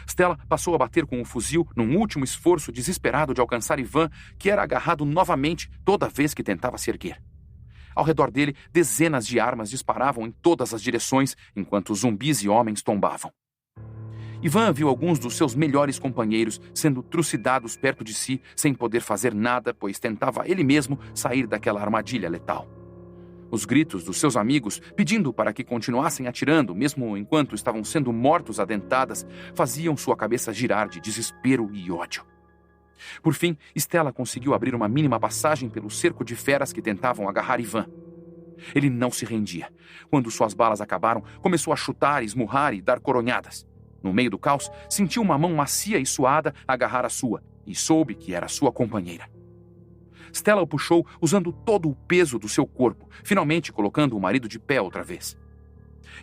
Stella passou a bater com o fuzil num último esforço desesperado de alcançar Ivan, que era agarrado novamente toda vez que tentava se erguer. Ao redor dele, dezenas de armas disparavam em todas as direções, enquanto zumbis e homens tombavam. Ivan viu alguns dos seus melhores companheiros sendo trucidados perto de si, sem poder fazer nada, pois tentava ele mesmo sair daquela armadilha letal. Os gritos dos seus amigos, pedindo para que continuassem atirando, mesmo enquanto estavam sendo mortos a dentadas, faziam sua cabeça girar de desespero e ódio. Por fim, Stella conseguiu abrir uma mínima passagem pelo cerco de feras que tentavam agarrar Ivan. Ele não se rendia. Quando suas balas acabaram, começou a chutar, esmurrar e dar coronhadas. No meio do caos, sentiu uma mão macia e suada agarrar a sua, e soube que era sua companheira. Stella o puxou usando todo o peso do seu corpo, finalmente colocando o marido de pé outra vez.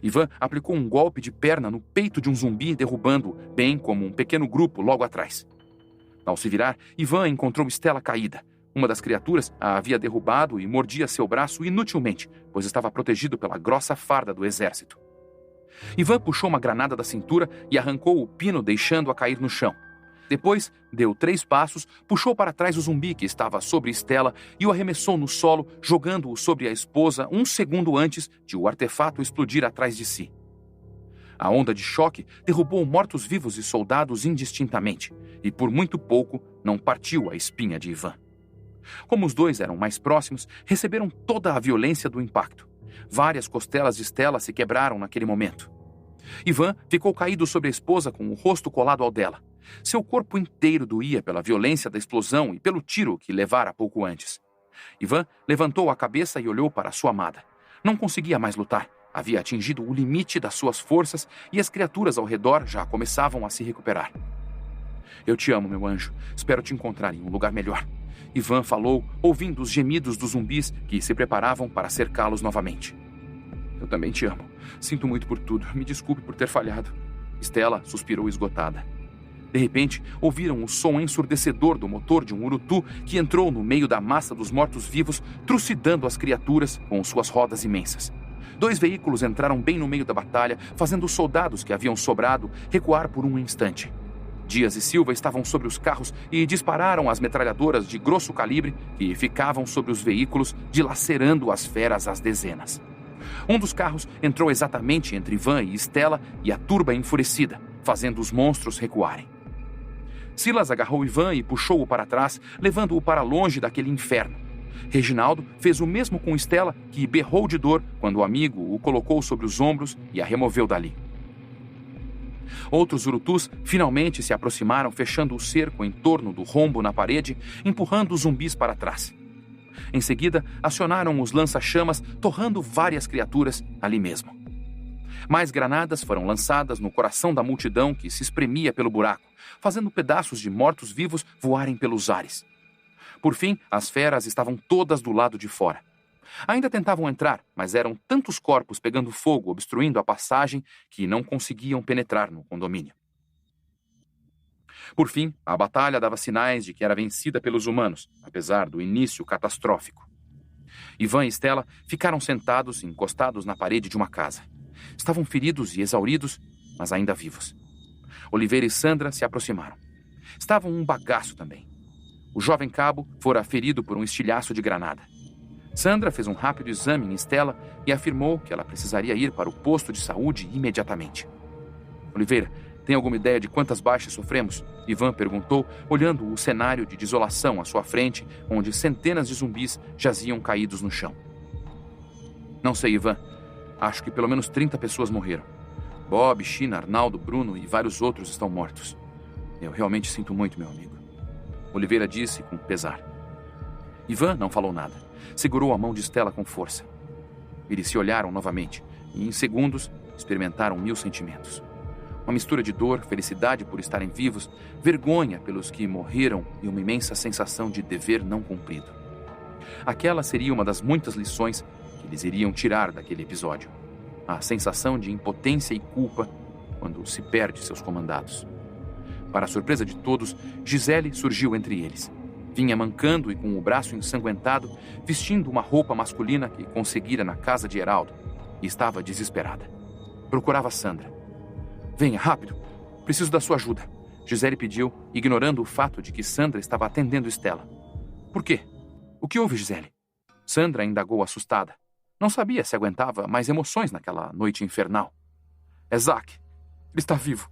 Ivan aplicou um golpe de perna no peito de um zumbi, derrubando-o, bem como um pequeno grupo logo atrás. Ao se virar, Ivan encontrou Stella caída. Uma das criaturas a havia derrubado e mordia seu braço inutilmente, pois estava protegido pela grossa farda do exército. Ivan puxou uma granada da cintura e arrancou o pino, deixando-a cair no chão. Depois, deu 3 passos, puxou para trás o zumbi que estava sobre Stella e o arremessou no solo, jogando-o sobre a esposa 1 segundo antes de o artefato explodir atrás de si. A onda de choque derrubou mortos-vivos e soldados indistintamente, e por muito pouco não partiu a espinha de Ivan. Como os dois eram mais próximos, receberam toda a violência do impacto. Várias costelas de Stella se quebraram naquele momento. Ivan ficou caído sobre a esposa com o rosto colado ao dela. Seu corpo inteiro doía pela violência da explosão e pelo tiro que levara pouco antes. Ivan levantou a cabeça e olhou para sua amada. Não conseguia mais lutar. Havia atingido o limite das suas forças e as criaturas ao redor já começavam a se recuperar. Eu te amo, meu anjo. Espero te encontrar em um lugar melhor. Ivan falou, ouvindo os gemidos dos zumbis que se preparavam para cercá-los novamente. Eu também te amo. Sinto muito por tudo. Me desculpe por ter falhado. Stella suspirou esgotada. De repente, ouviram o som ensurdecedor do motor de um urutu que entrou no meio da massa dos mortos-vivos, trucidando as criaturas com suas rodas imensas. 2 veículos entraram bem no meio da batalha, fazendo os soldados que haviam sobrado recuar por um instante. Dias e Silva estavam sobre os carros e dispararam as metralhadoras de grosso calibre que ficavam sobre os veículos, dilacerando as feras às dezenas. Um dos carros entrou exatamente entre Ivan e Stella e a turba enfurecida, fazendo os monstros recuarem. Silas agarrou Ivan e puxou-o para trás, levando-o para longe daquele inferno. Reginaldo fez o mesmo com Stella, que berrou de dor quando o amigo o colocou sobre os ombros e a removeu dali. Outros urutus finalmente se aproximaram, fechando o cerco em torno do rombo na parede, empurrando os zumbis para trás. Em seguida, acionaram os lança-chamas, torrando várias criaturas ali mesmo. Mais granadas foram lançadas no coração da multidão que se espremia pelo buraco, fazendo pedaços de mortos-vivos voarem pelos ares. Por fim, as feras estavam todas do lado de fora. Ainda tentavam entrar, mas eram tantos corpos pegando fogo, obstruindo a passagem, que não conseguiam penetrar no condomínio. Por fim, a batalha dava sinais de que era vencida pelos humanos, apesar do início catastrófico. Ivan e Stella ficaram sentados, encostados na parede de uma casa. Estavam feridos e exauridos, mas ainda vivos. Oliveira e Sandra se aproximaram. Estavam um bagaço também. O jovem cabo fora ferido por um estilhaço de granada. Sandra fez um rápido exame em Stella e afirmou que ela precisaria ir para o posto de saúde imediatamente. Oliveira, tem alguma ideia de quantas baixas sofremos? Ivan perguntou, olhando o cenário de desolação à sua frente, onde centenas de zumbis jaziam caídos no chão. Não sei, Ivan. Acho que pelo menos 30 pessoas morreram. Bob, China, Arnaldo, Bruno e vários outros estão mortos. Eu realmente sinto muito, meu amigo. Oliveira disse com pesar. Ivan não falou nada. Segurou a mão de Stella com força. Eles se olharam novamente e, em segundos, experimentaram 1000 sentimentos. Uma mistura de dor, felicidade por estarem vivos, vergonha pelos que morreram e uma imensa sensação de dever não cumprido. Aquela seria uma das muitas lições que eles iriam tirar daquele episódio. A sensação de impotência e culpa quando se perde seus comandados. Para a surpresa de todos, Gisele surgiu entre eles. Vinha mancando e com o braço ensanguentado, vestindo uma roupa masculina que conseguira na casa de Heraldo, e estava desesperada. Procurava Sandra. Venha, rápido. Preciso da sua ajuda. Gisele pediu, ignorando o fato de que Sandra estava atendendo Stella. Por quê? O que houve, Gisele? Sandra indagou assustada. Não sabia se aguentava mais emoções naquela noite infernal. É Zack. Ele está vivo.